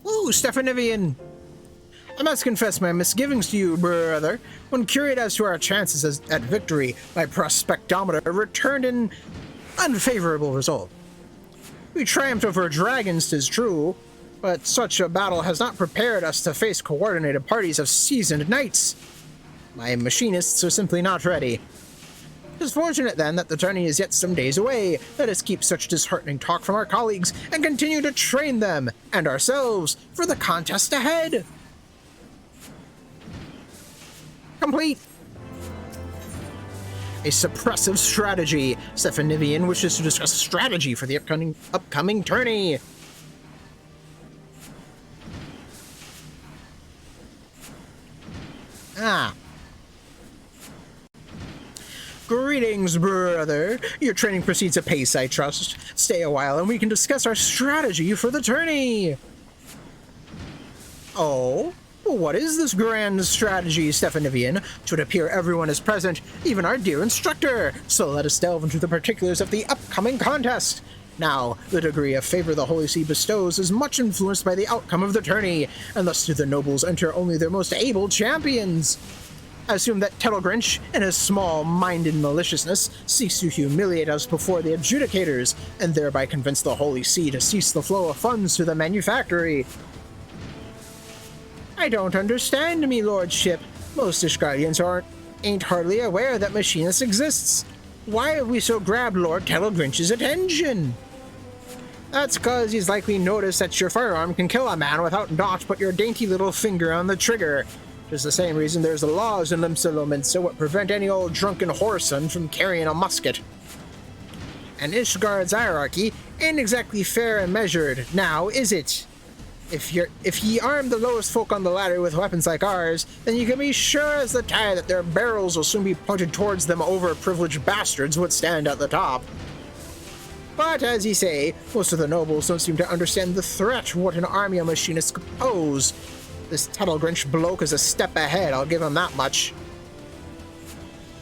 Ooh, Stephanivian. I must confess my misgivings to you, brother. When curious as to our chances at victory, my prospectometer returned an unfavorable result. We triumphed over dragons, 'tis true, but such a battle has not prepared us to face coordinated parties of seasoned knights. My machinists are simply not ready. It is fortunate, then, that the tourney is yet some days away. Let us keep such disheartening talk from our colleagues and continue to train them, and ourselves, for the contest ahead. Complete. A suppressive strategy. Stephanivian wishes to discuss strategy for the upcoming tourney. Greetings, brother. Your training proceeds apace, I trust. Stay a while and we can discuss our strategy for the tourney. Oh? Well, what is this grand strategy, Stephanivian? To appear everyone is present, even our dear instructor. So let us delve into the particulars of the upcoming contest. Now, the degree of favor the Holy See bestows is much influenced by the outcome of the tourney, and thus do the nobles enter only their most able champions. I assume that Tettlegrinch, in his small-minded maliciousness, seeks to humiliate us before the adjudicators, and thereby convince the Holy See to cease the flow of funds to the manufactory. I don't understand, me lordship. Most Ishgardians ain't hardly aware that Machinist exists. Why have we so grabbed Lord Tettlegrinch's attention? That's cause he's likely noticed that your firearm can kill a man without not put your dainty little finger on the trigger. Just the same reason there's the laws in them settlements so it prevent any old drunken whoreson from carrying a musket. And Ishgard's hierarchy ain't exactly fair and measured, now is it? If ye arm the lowest folk on the ladder with weapons like ours, then you can be sure as the tie that their barrels will soon be pointed towards them overprivileged bastards what stand at the top. But as ye say, most of the nobles don't seem to understand the threat what an army of machinists could pose. This Tettlegrinch bloke is a step ahead, I'll give him that much.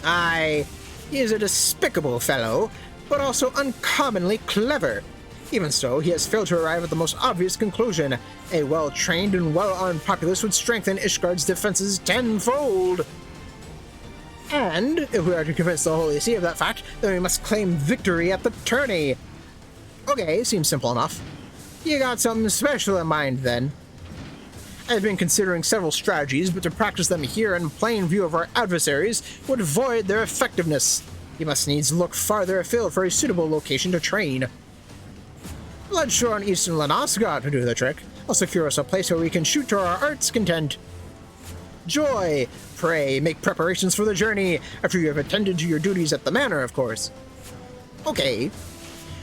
Aye, he is a despicable fellow, but also uncommonly clever. Even so, he has failed to arrive at the most obvious conclusion. A well-trained and well-armed populace would strengthen Ishgard's defenses tenfold. And, if we are to convince the Holy See of that fact, then we must claim victory at the tourney. Okay, seems simple enough. You got something special in mind, then. I've been considering several strategies, but to practice them here in plain view of our adversaries would void their effectiveness. You must needs look farther afield for a suitable location to train. Bloodshore and Eastern Lanasga to do the trick. I'll secure us a place where we can shoot to our heart's content. Joy! Pray, make preparations for the journey, after you have attended to your duties at the manor, of course. Okay.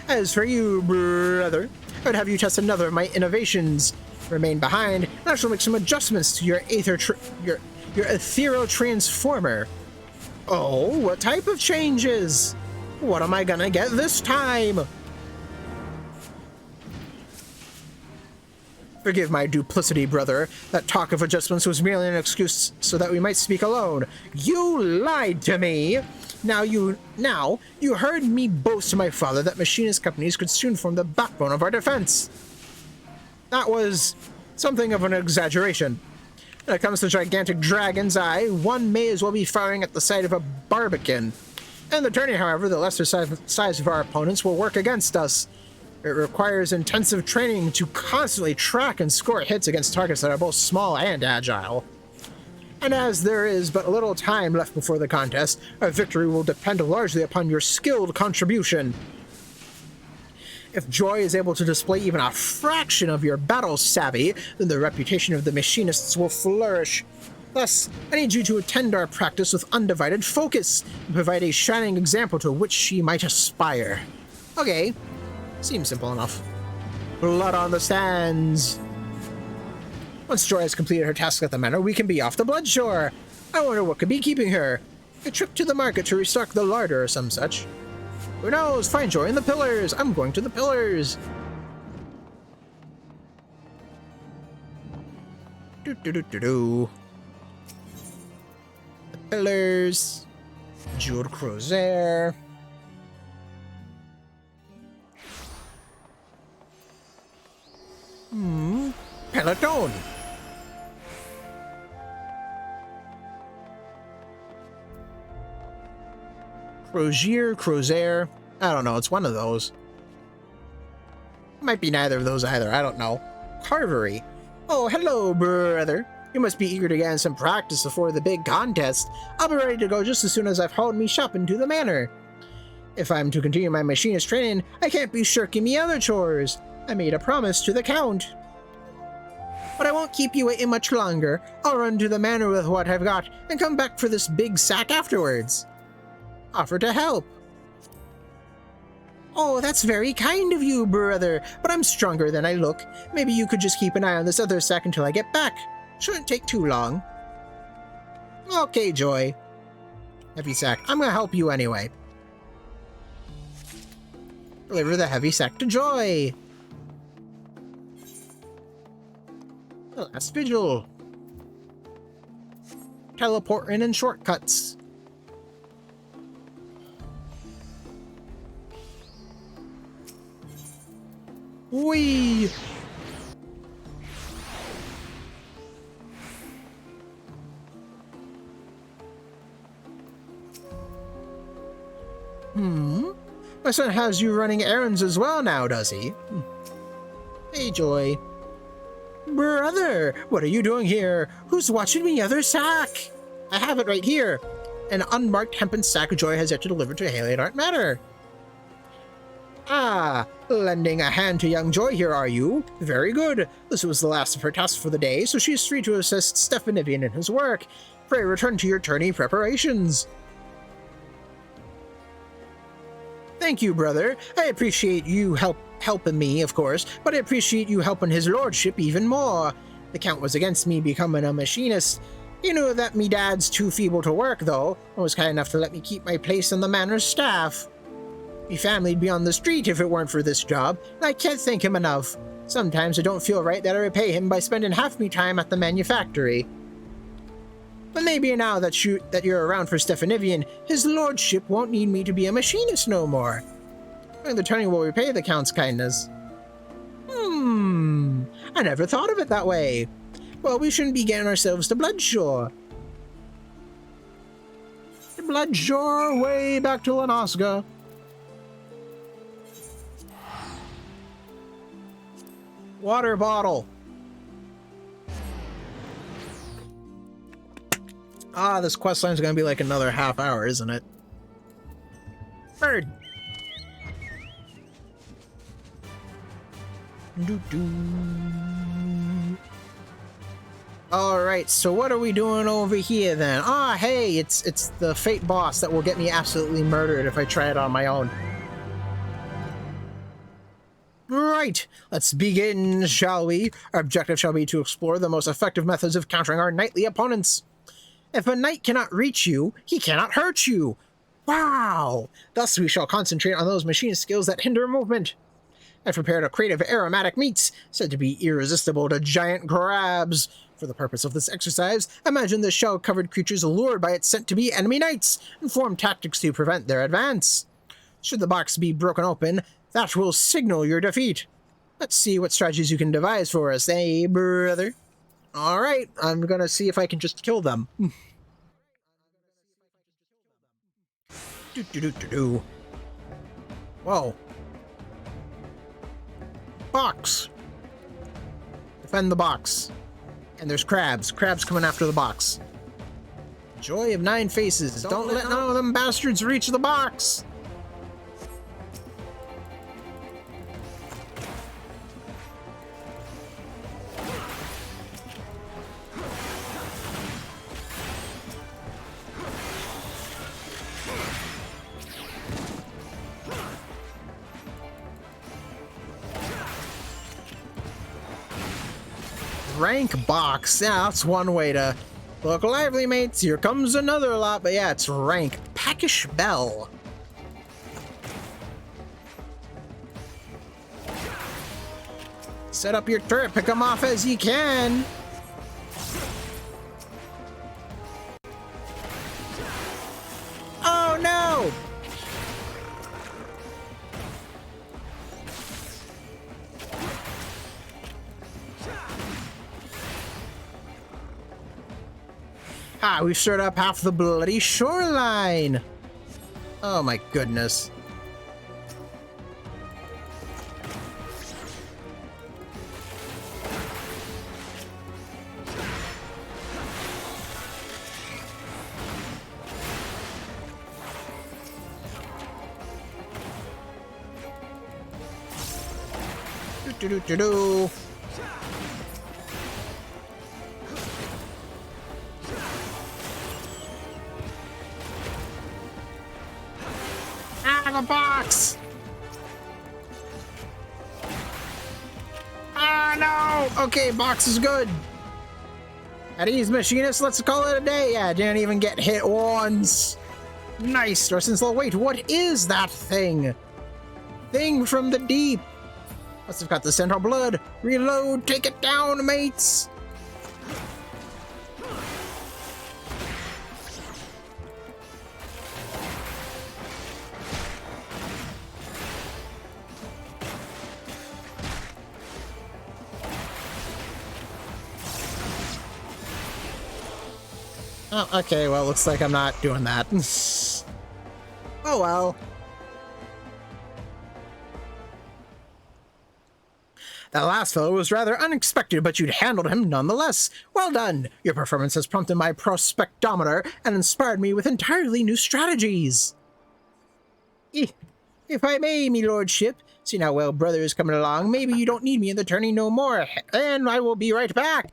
As for you, brother, I would have you test another of my innovations. Remain behind, and I shall make some adjustments to your your ethereal transformer. Oh, what type of changes? What am I gonna get this time? Forgive my duplicity, brother. That talk of adjustments was merely an excuse so that we might speak alone. You lied to me! Now you heard me boast to my father that machinist companies could soon form the backbone of our defense. That was something of an exaggeration. When it comes to gigantic dragon's eye, one may as well be firing at the sight of a barbican. In the tourney, however, the lesser size of our opponents will work against us. It requires intensive training to constantly track and score hits against targets that are both small and agile. And as there is but little time left before the contest, our victory will depend largely upon your skilled contribution. If Joy is able to display even a fraction of your battle savvy, then the reputation of the machinists will flourish. Thus, I need you to attend our practice with undivided focus and provide a shining example to which she might aspire. Okay. Seems simple enough. Blood on the sands. Once Joy has completed her task at the manor, we can be off the blood shore. I wonder what could be keeping her. A trip to the market to restock the larder or some such. Who knows? Find Joy in the pillars. I'm going to the pillars. Do. The pillars. Jeweled Crozier. Peloton. Crozier. I don't know. It's one of those. It might be neither of those either. I don't know. Carvery. Oh, hello, brother. You must be eager to get in some practice before the big contest. I'll be ready to go just as soon as I've hauled me shopping to the manor. If I'm to continue my machinist training, I can't be shirking me other chores. I made a promise to the Count. But I won't keep you waiting much longer. I'll run to the manor with what I've got and come back for this big sack afterwards. Offer to help. Oh, that's very kind of you, brother, but I'm stronger than I look. Maybe you could just keep an eye on this other sack until I get back. Shouldn't take too long. Okay, Joy. Heavy sack. I'm gonna help you anyway. Deliver the heavy sack to Joy. The last vigil. Teleport in and shortcuts. Whee! My son has you running errands as well now, does he? Hey, Joy. Brother, what are you doing here? Who's watching me other sack? I have it right here. An unmarked hempen sack Joy has yet to deliver to Haley Art Matter. Ah, lending a hand to young Joy here, are you? Very good. This was the last of her tasks for the day, so she is free to assist Stephanivian in his work. Pray return to your tourney preparations. Thank you, brother. I appreciate you helping me, of course, but I appreciate you helping his lordship even more. The Count was against me becoming a machinist. He knew that me dad's too feeble to work, though, and was kind enough to let me keep my place on the manor's staff. Me family'd be on the street if it weren't for this job, and I can't thank him enough. Sometimes it don't feel right that I repay him by spending half me time at the manufactory. But maybe now that you're around for Stephanivian, his lordship won't need me to be a machinist no more. And the tourney will repay the Count's kindness. I never thought of it that way. Well, we shouldn't be getting ourselves to Bloodshore. Bloodshore, way back to Lanoska. Water bottle. Ah, this questline is going to be like another half hour, isn't it? Bird. Alright, so what are we doing over here then? Ah, hey, it's the Fate boss that will get me absolutely murdered if I try it on my own. Right, let's begin, shall we? Our objective shall be to explore the most effective methods of countering our knightly opponents. If a knight cannot reach you, he cannot hurt you. Wow! Thus we shall concentrate on those machine skills that hinder movement. I've prepared a crate of aromatic meats, said to be irresistible to giant crabs. For the purpose of this exercise, imagine the shell-covered creatures lured by its scent to be enemy knights, and form tactics to prevent their advance. Should the box be broken open, that will signal your defeat. Let's see what strategies you can devise for us, eh, brother? Alright, I'm gonna see if I can just kill them. Do. Whoa. Box. Defend the box. And there's crabs. Crabs coming after the box. Joy of 9 faces. Don't let none of them bastards reach the box. Rank box. Yeah, that's one way to look lively, mates. Here comes another lot, but yeah, it's rank. Peckish Bell. Set up your turret, pick them off as you can. Oh no! Ah, we've stirred up half the bloody shoreline! Oh my goodness. Do. The box! Ah, no! Okay, box is good. At ease, Machinist, let's call it a day. Yeah, didn't even get hit once. Nice. Wait, what is that thing? Thing from the deep. Must have got the central blood. Reload, take it down, mates. Oh, okay, well, looks like I'm not doing that. Oh well. That last fellow was rather unexpected, but you'd handled him nonetheless. Well done! Your performance has prompted my prospectometer and inspired me with entirely new strategies. If I may, me lordship, see now well brother is coming along, maybe you don't need me in the tourney no more, and I will be right back.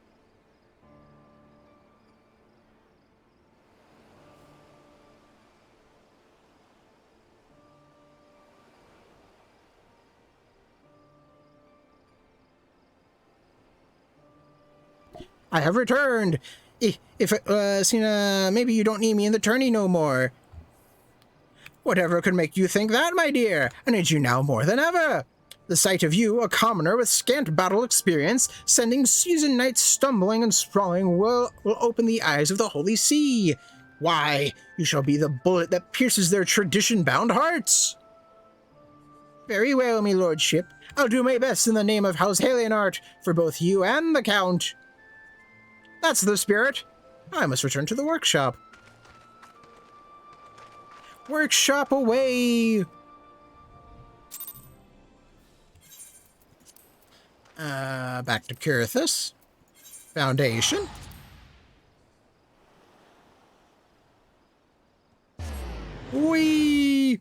I have returned. Maybe you don't need me in the tourney no more. Whatever could make you think that, my dear? I need you now more than ever. The sight of you, a commoner with scant battle experience, sending seasoned knights stumbling and sprawling, will open the eyes of the Holy See. Why, you shall be the bullet that pierces their tradition-bound hearts. Very well, me lordship. I'll do my best in the name of House Halienart, for both you and the Count. That's the spirit. I must return to the workshop. Workshop away! Back to Kurthus. Foundation. Whee!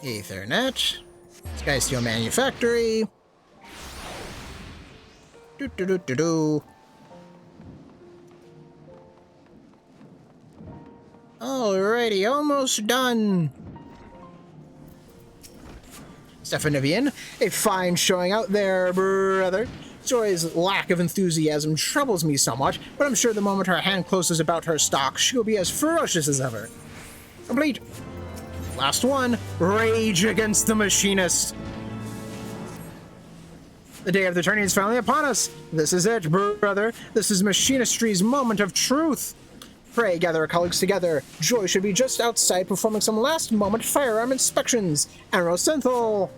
Ethernet. Skysteel Manufactory. Do do do do do. Alrighty, almost done. Stephanovian, a fine showing out there, brother. Joy's lack of enthusiasm troubles me somewhat, but I'm sure the moment her hand closes about her stock, she'll be as ferocious as ever. Complete. Last one. Rage against the Machinist. The day of the tourney is finally upon us. This is it, brother. This is Machinistry's moment of truth. Pray gather our colleagues together. Joy should be just outside performing some last-moment firearm inspections. And Rosenthal.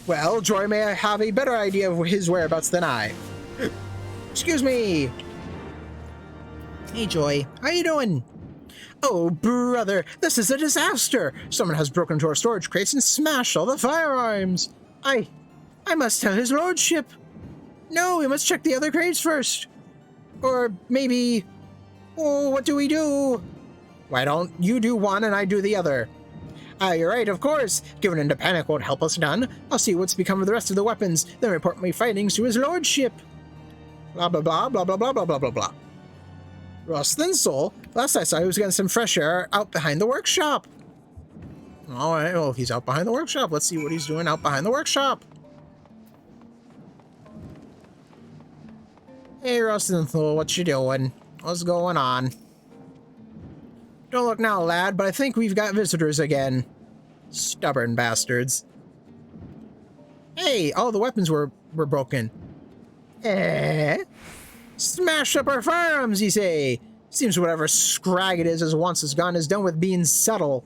Well, Joy may have a better idea of his whereabouts than I. Excuse me. Hey, Joy. How you doing? Oh, brother, this is a disaster. Someone has broken into our storage crates and smashed all the firearms. I must tell his lordship. No, we must check the other crates first. Or maybe... Oh, what do we do? Why don't you do one and I do the other? You're right, of course. Giving into panic won't help us none. I'll see what's become of the rest of the weapons, then report my findings to his lordship. Blah, blah, blah, blah, blah, blah, blah, blah, blah, blah. Ross Thinsel, last I saw he was getting some fresh air out behind the workshop. Alright, well, if he's out behind the workshop, let's see what he's doing out behind the workshop. Hey, Ross Thinsel, what you doing? What's going on? Don't look now, lad, but I think we've got visitors again. Stubborn bastards. Hey, all the weapons were broken. Smash up our firearms, you say? Seems whatever scrag it is as once is gone is done with being subtle.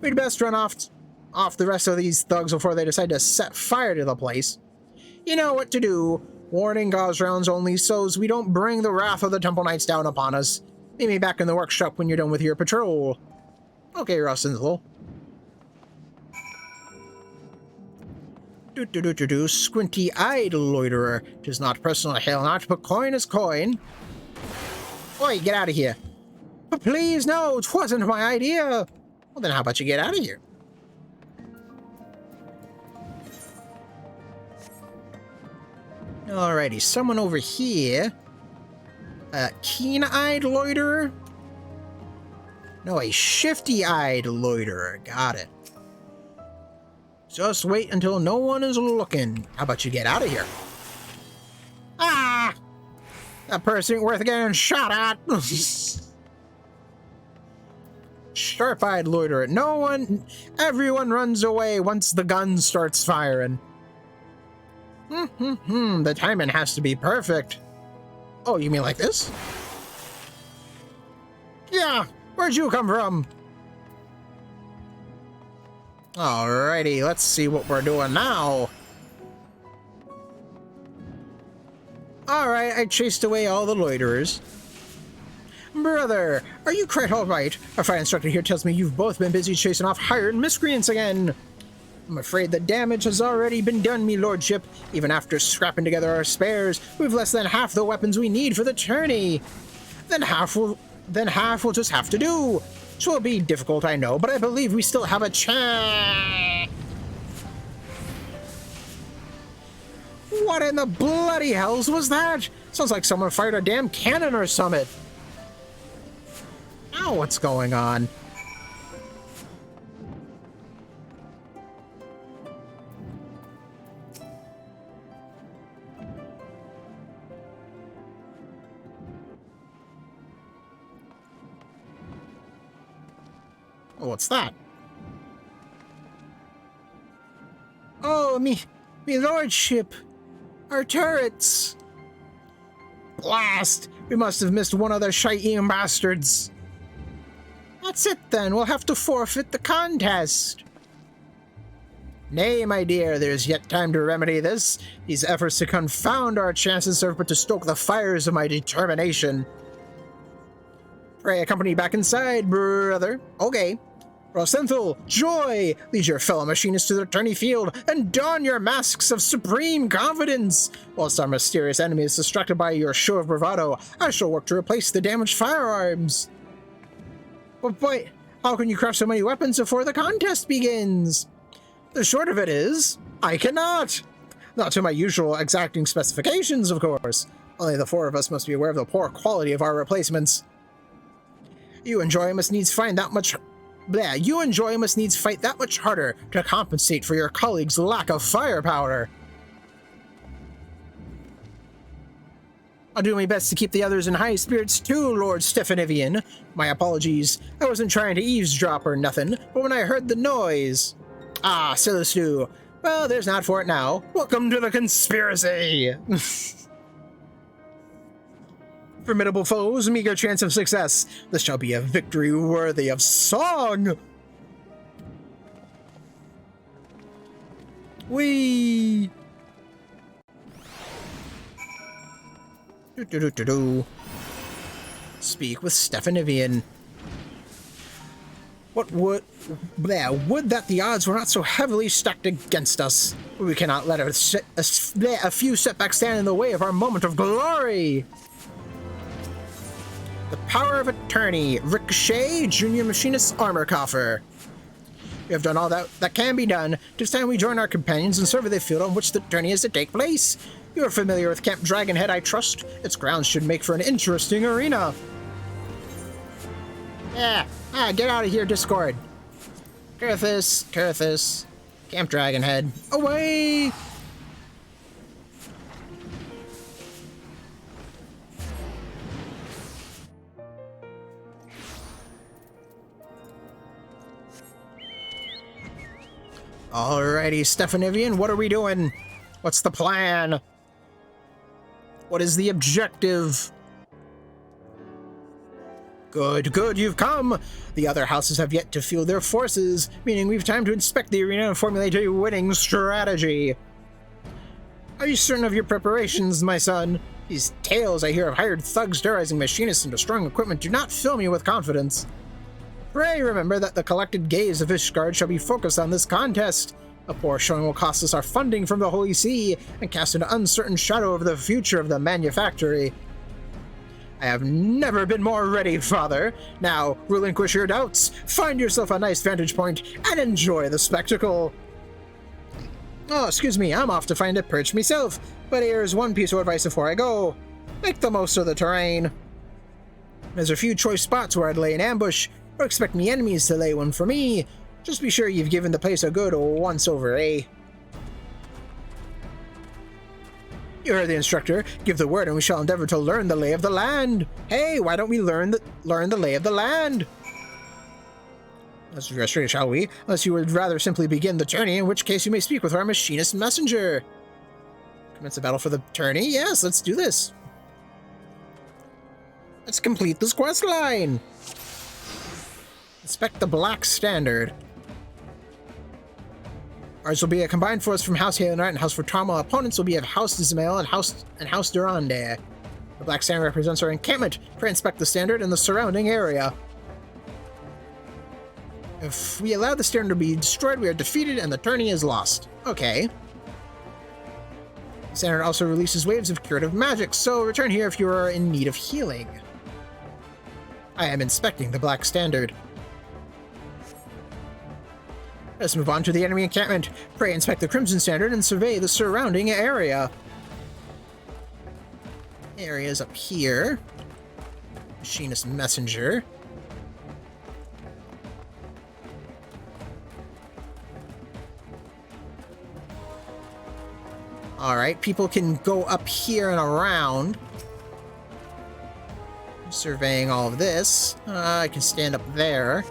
We'd best run off the rest of these thugs before they decide to set fire to the place. You know what to do. Warning gauze rounds only so's we don't bring the wrath of the Temple Knights down upon us. Meet me back in the workshop when you're done with your patrol. Okay, Rosenthal. Do squinty-eyed loiterer. 'Tis not personal, hell not, but coin is coin. Oi, get out of here. But please, no, 'twasn't my idea. Well, then how about you get out of here? Alrighty, someone over here. Keen-eyed loiterer? No, a shifty-eyed loiterer. Got it. Just wait until no one is looking. How about you get out of here? Ah! That person ain't worth getting shot at. Sharp-eyed loiterer. Everyone runs away once the gun starts firing. The timing has to be perfect. Oh, you mean like this? Yeah, where'd you come from? Alrighty, let's see what we're doing now. Alright, I chased away all the loiterers. Brother, are you quite alright? Our fire instructor here tells me you've both been busy chasing off hired miscreants again. I'm afraid the damage has already been done, me lordship. Even after scrapping together our spares, we've less than half the weapons we need for the tourney. Then half we'll just have to do. Twill be difficult, I know, but I believe we still have a chance. What in the bloody hells was that? Sounds like someone fired a damn cannon or something. Ow, what's going on? What's that? Oh, me lordship. Our turrets. Blast! We must have missed one of the shite-eating bastards. That's it then. We'll have to forfeit the contest. Nay, my dear, there's yet time to remedy this. These efforts to confound our chances serve but to stoke the fires of my determination. Pray accompany back inside, brother. Okay. Rosenthal, Joy, lead your fellow machinists to the tourney field and don your masks of supreme confidence. Whilst our mysterious enemy is distracted by your show of bravado, I shall work to replace the damaged firearms. But wait, how can you craft so many weapons before the contest begins? The short of it is, I cannot. Not to my usual exacting specifications, of course. Only the four of us must be aware of the poor quality of our replacements. You and Joy must needs fight that much harder to compensate for your colleagues' lack of firepower. I'll do my best to keep the others in high spirits too, Lord Stephanivian. My apologies. I wasn't trying to eavesdrop or nothing, but when I heard the noise... Ah, Celestiu. Well, there's not for it now. Welcome to the conspiracy! Formidable foes, meager chance of success. This shall be a victory worthy of song! Whee! Speak with Stephanivian. Would that the odds were not so heavily stacked against us. We cannot let a few setbacks stand in the way of our moment of glory. The power of attorney, Ricochet, Junior Machinist Armor Coffer. We have done all that can be done. It's time we join our companions and survey the field on which the journey is to take place. You are familiar with Camp Dragonhead, I trust. Its grounds should make for an interesting arena. Yeah, get out of here, Discord. Kurthus, Camp Dragonhead, away! Alrighty, Stephanivian, what are we doing? What's the plan? What is the objective? Good, you've come! The other houses have yet to feel their forces, meaning we've time to inspect the arena and formulate a winning strategy. Are you certain of your preparations, my son? These tales I hear of hired thugs terrorizing machinists and destroying equipment do not fill me with confidence. Pray remember that the collected gaze of Ishgard shall be focused on this contest. A poor showing will cost us our funding from the Holy See and cast an uncertain shadow over the future of the manufactory. I have never been more ready, Father. Now, relinquish your doubts, find yourself a nice vantage point, and enjoy the spectacle. Oh, excuse me, I'm off to find a perch myself, but here's one piece of advice before I go. Make the most of the terrain. There's a few choice spots where I'd lay an ambush, or expect me enemies to lay one for me. Just be sure you've given the place a good once-over, eh? You heard the instructor. Give the word and we shall endeavor to learn the lay of the land. Hey, why don't we learn the lay of the land? Let's address straight, shall we? Unless you would rather simply begin the journey, in which case you may speak with our machinist messenger. Commence the battle for the tourney? Yes, let's do this. Let's complete this quest line. Inspect the Black Standard. Ours will be a combined force from House Halenite and House Fortama. Opponents will be of House Ismail and House Durande. The Black Standard represents our encampment. Pray inspect the standard and the surrounding area. If we allow the standard to be destroyed, we are defeated and the tourney is lost. Okay. The standard also releases waves of curative magic, so return here if you are in need of healing. I am inspecting the Black Standard. Let's move on to the enemy encampment. Pray inspect the Crimson Standard and survey the surrounding area. Area's up here. Machinist Messenger. Alright, people can go up here and around. Surveying all of this. I can stand up there.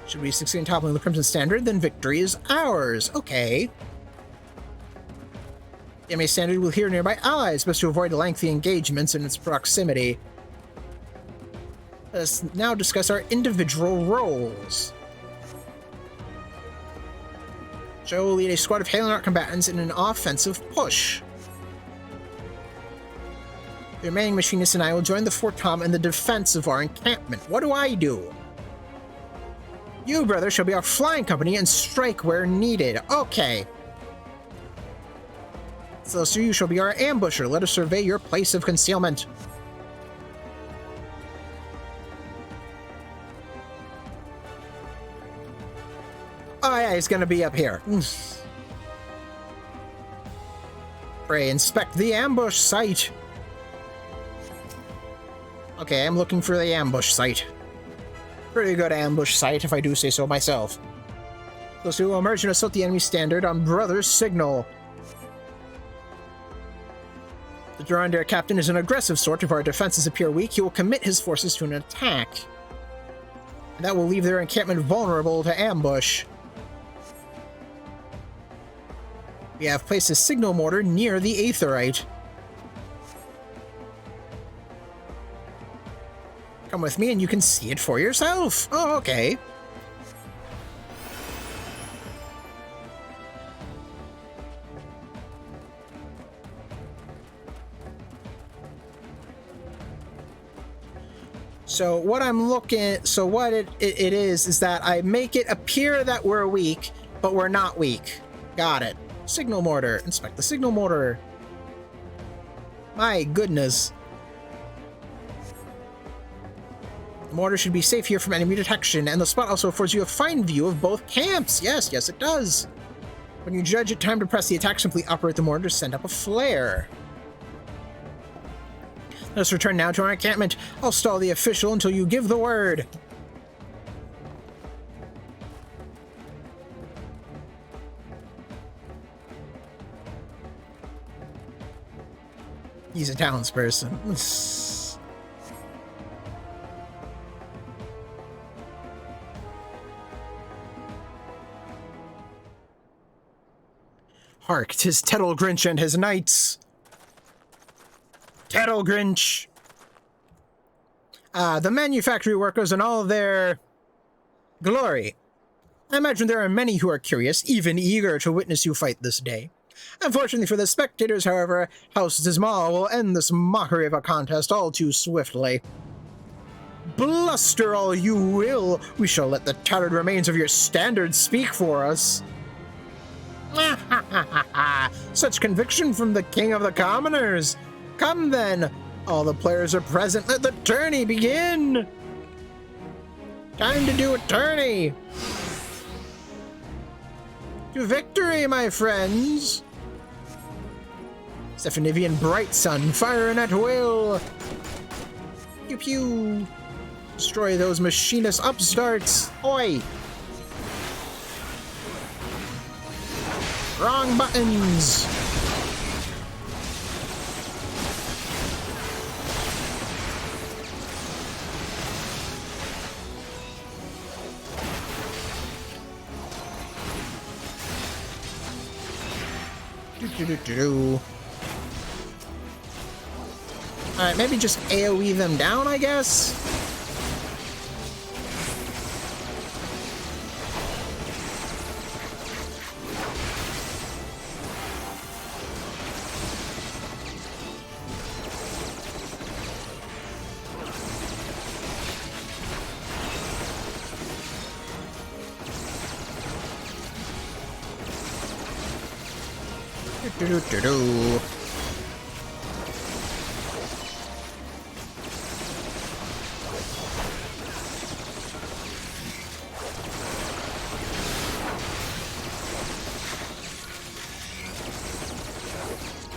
Should we succeed in toppling the Crimson Standard, then victory is ours. Okay. The enemy standard will hear nearby allies, best to avoid lengthy engagements in its proximity. Let us now discuss our individual roles. Joe will lead a squad of Halenart combatants in an offensive push. The remaining machinists and I will join the Fort Tom in the defense of our encampment. What do I do? You, brother, shall be our flying company and strike where needed. Okay. So you shall be our ambusher. Let us survey your place of concealment. Oh yeah, he's gonna be up here. spray. Inspect the ambush site. Okay, I'm looking for the ambush site. Pretty good ambush site, if I do say so myself. Those who will emerge and assault the enemy standard on Brother's signal. The Durandare captain is an aggressive sort. If our defenses appear weak, he will commit his forces to an attack. And that will leave their encampment vulnerable to ambush. We have placed a signal mortar near the Aetherite. Come with me and you can see it for yourself. Oh, okay. So what I'm looking, so what it is that I make it appear that we're weak, but we're not weak. Got it. Signal mortar. Inspect the signal mortar. My goodness. The mortar should be safe here from enemy detection, and the spot also affords you a fine view of both camps. Yes, it does. When you judge it time to press the attack, simply operate the mortar to send up a flare. Let us return now to our encampment. I'll stall the official until you give the word. He's a townsperson. Hark, 'tis Tettle Grinch and his knights. Tettle Grinch. The manufactory workers and all their glory. I imagine there are many who are curious, even eager to witness you fight this day. Unfortunately for the spectators, however, House Dismal will end this mockery of a contest all too swiftly. Bluster all you will, we shall let the tattered remains of your standard speak for us. Such conviction from the king of the commoners. Come then, all the players are present, let the tourney begin! Time to do a tourney! To victory, my friends! Stephanivian Bright Sun, firing at will! Pew pew! Destroy those machinist upstarts! Oi! Wrong buttons! Alright, maybe just AoE them down, I guess?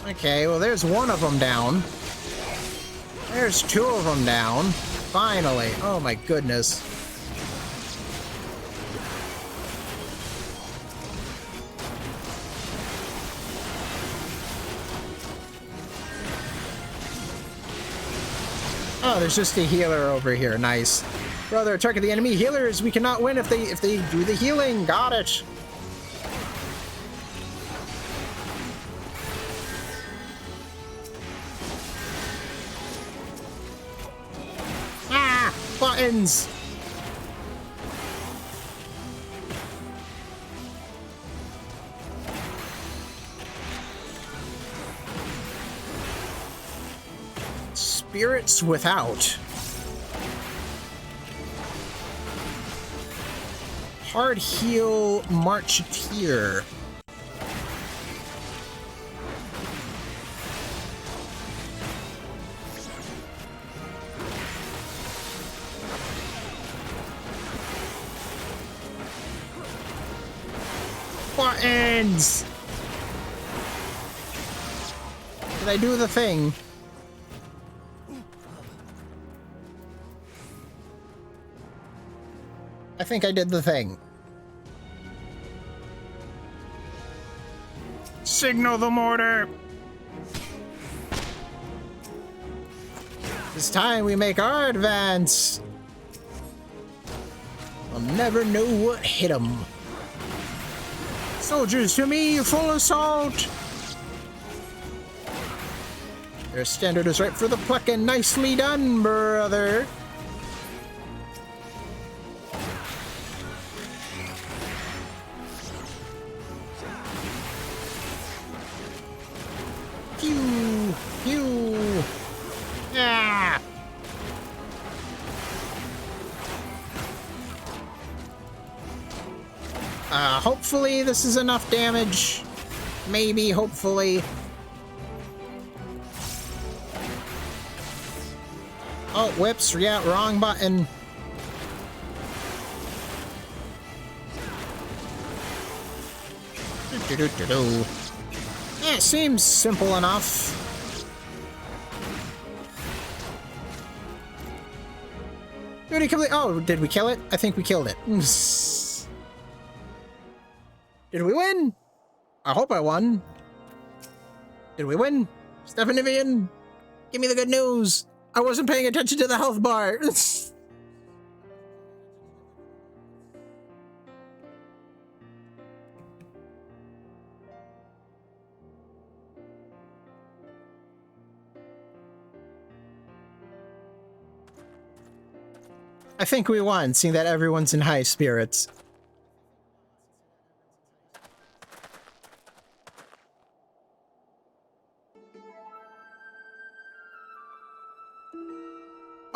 Okay, well there's one of them down. There's two of them down. Finally. Oh my goodness. Oh, there's just a healer over here. Nice. Brother, target the enemy healers. We cannot win if they do the healing. Got it. Ah, buttons. Spirits without. Hard heal marcheteer. Buttons. Did I do the thing? I think I did the thing. Signal the mortar! It's time we make our advance! I'll never know what hit 'em. Soldiers to me, full assault! Their standard is right for the pluck and nicely done, brother! Pew! Pew! Ah! Hopefully this is enough damage. Maybe, hopefully. Oh, whips. Yeah, wrong button. Yeah, it seems simple enough. Did we kill it? Oh, did we kill it? I think we killed it. Did we win? I hope I won. Did we win? Stephanivian, give me the good news. I wasn't paying attention to the health bar. I think we won, seeing that everyone's in high spirits.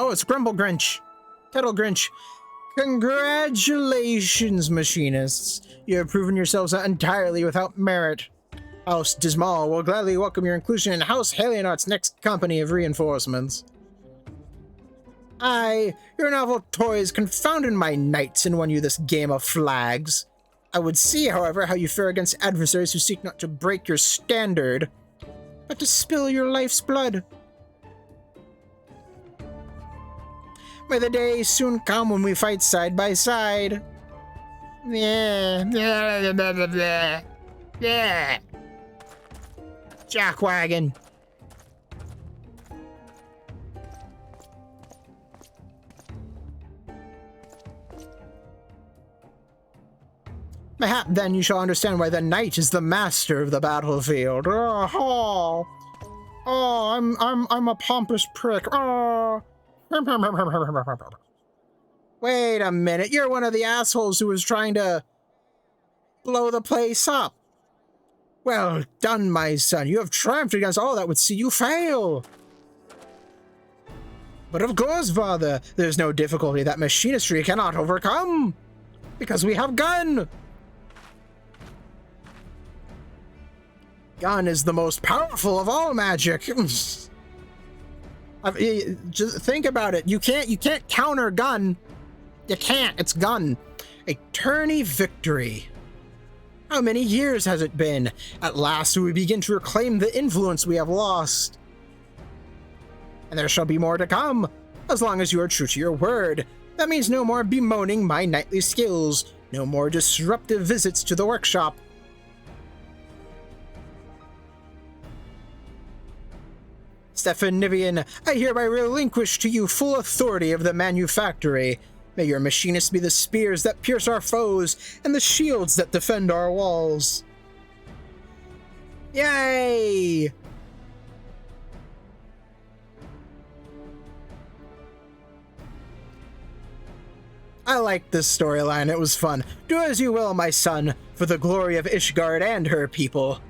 Oh, it's Grumble Grinch. Kettle Grinch. Congratulations, Machinists. You have proven yourselves entirely without merit. House Dismal will gladly welcome your inclusion in House Halionart's next company of reinforcements. Your novel toys confounded my knights and won you this game of flags. I would see, however, how you fare against adversaries who seek not to break your standard, but to spill your life's blood. May the day soon come when we fight side by side. Yeah. Jackwagon. Mayhap then you shall understand why the knight is the master of the battlefield. I'm a pompous prick. Wait a minute, you're one of the assholes who was trying to blow the place up. Well done, my son. You have triumphed against all that would see you fail. But of course, father, there's no difficulty that machinistry cannot overcome. Because we have gun. Gun is the most powerful of all magic. Just think about it. You can't counter gun. You can't. It's gun. A tourney victory. How many years has it been? At last we begin to reclaim the influence we have lost. And there shall be more to come, as long as you are true to your word. That means no more bemoaning my knightly skills, no more disruptive visits to the workshop. Stephanivian, I hereby relinquish to you full authority of the manufactory. May your machinists be the spears that pierce our foes and the shields that defend our walls. Yay! I liked this storyline. It was fun. Do as you will, my son, for the glory of Ishgard and her people.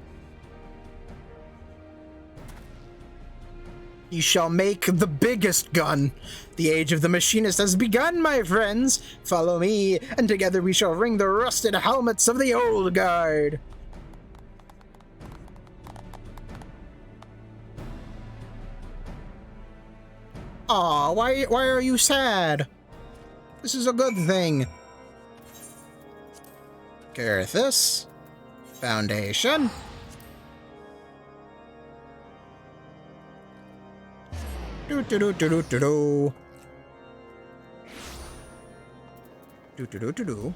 You shall make the biggest gun. The age of the machinist has begun, my friends. Follow me, and together we shall ring the rusted helmets of the old guard. Aw, why are you sad? This is a good thing. Garethus. Foundation. Do do do do do do do. Do do do do do.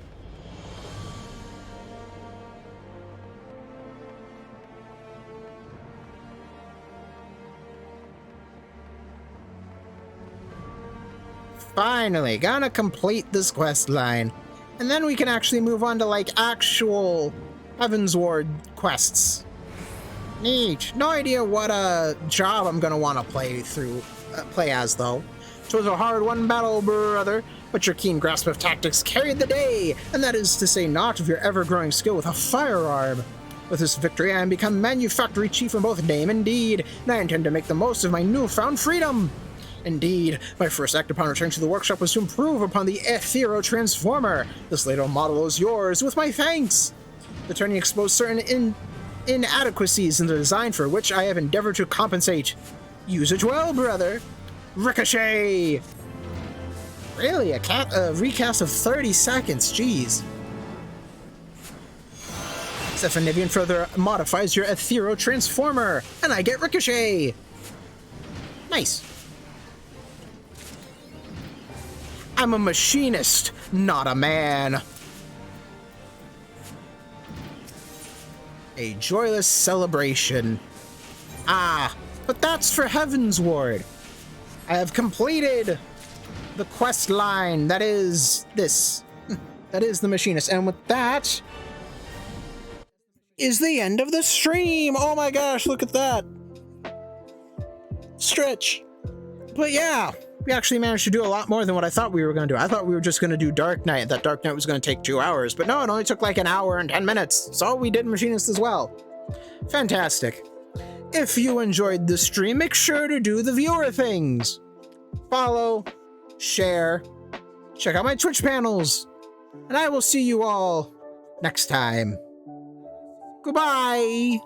Finally, gonna complete this quest line. And then we can actually move on to, like, actual Heavensward quests. Neat. No idea what job I'm gonna want to play as, though. 'Twas a hard-won battle, brother, but your keen grasp of tactics carried the day, and that is to say naught of your ever-growing skill with a firearm. With this victory, I am become Manufactory Chief in both name and deed, and I intend to make the most of my newfound freedom. Indeed, my first act upon returning to the workshop was to improve upon the Ethereal Transformer. This later model is yours, with my thanks. The turning exposed certain inadequacies in the design for which I have endeavored to compensate. Use it well, brother. Ricochet! Really, a recast of 30 seconds, jeez. Zephanivian further modifies your Ethereal Transformer, and I get Ricochet! Nice. I'm a machinist, not a man. A joyless celebration. Ah, but that's for Heavensward. I have completed the quest line. That is this. That is the Machinist. And with that is the end of the stream. Oh my gosh, look at that. Stretch. But yeah, we actually managed to do a lot more than what I thought we were going to do. I thought we were just going to do Dark Knight. That Dark Knight was going to take 2 hours. But no, it only took like an hour and 10 minutes. So we did Machinist as well. Fantastic. If you enjoyed the stream, make sure to do the viewer things. Follow, share, check out my Twitch panels. And I will see you all next time. Goodbye.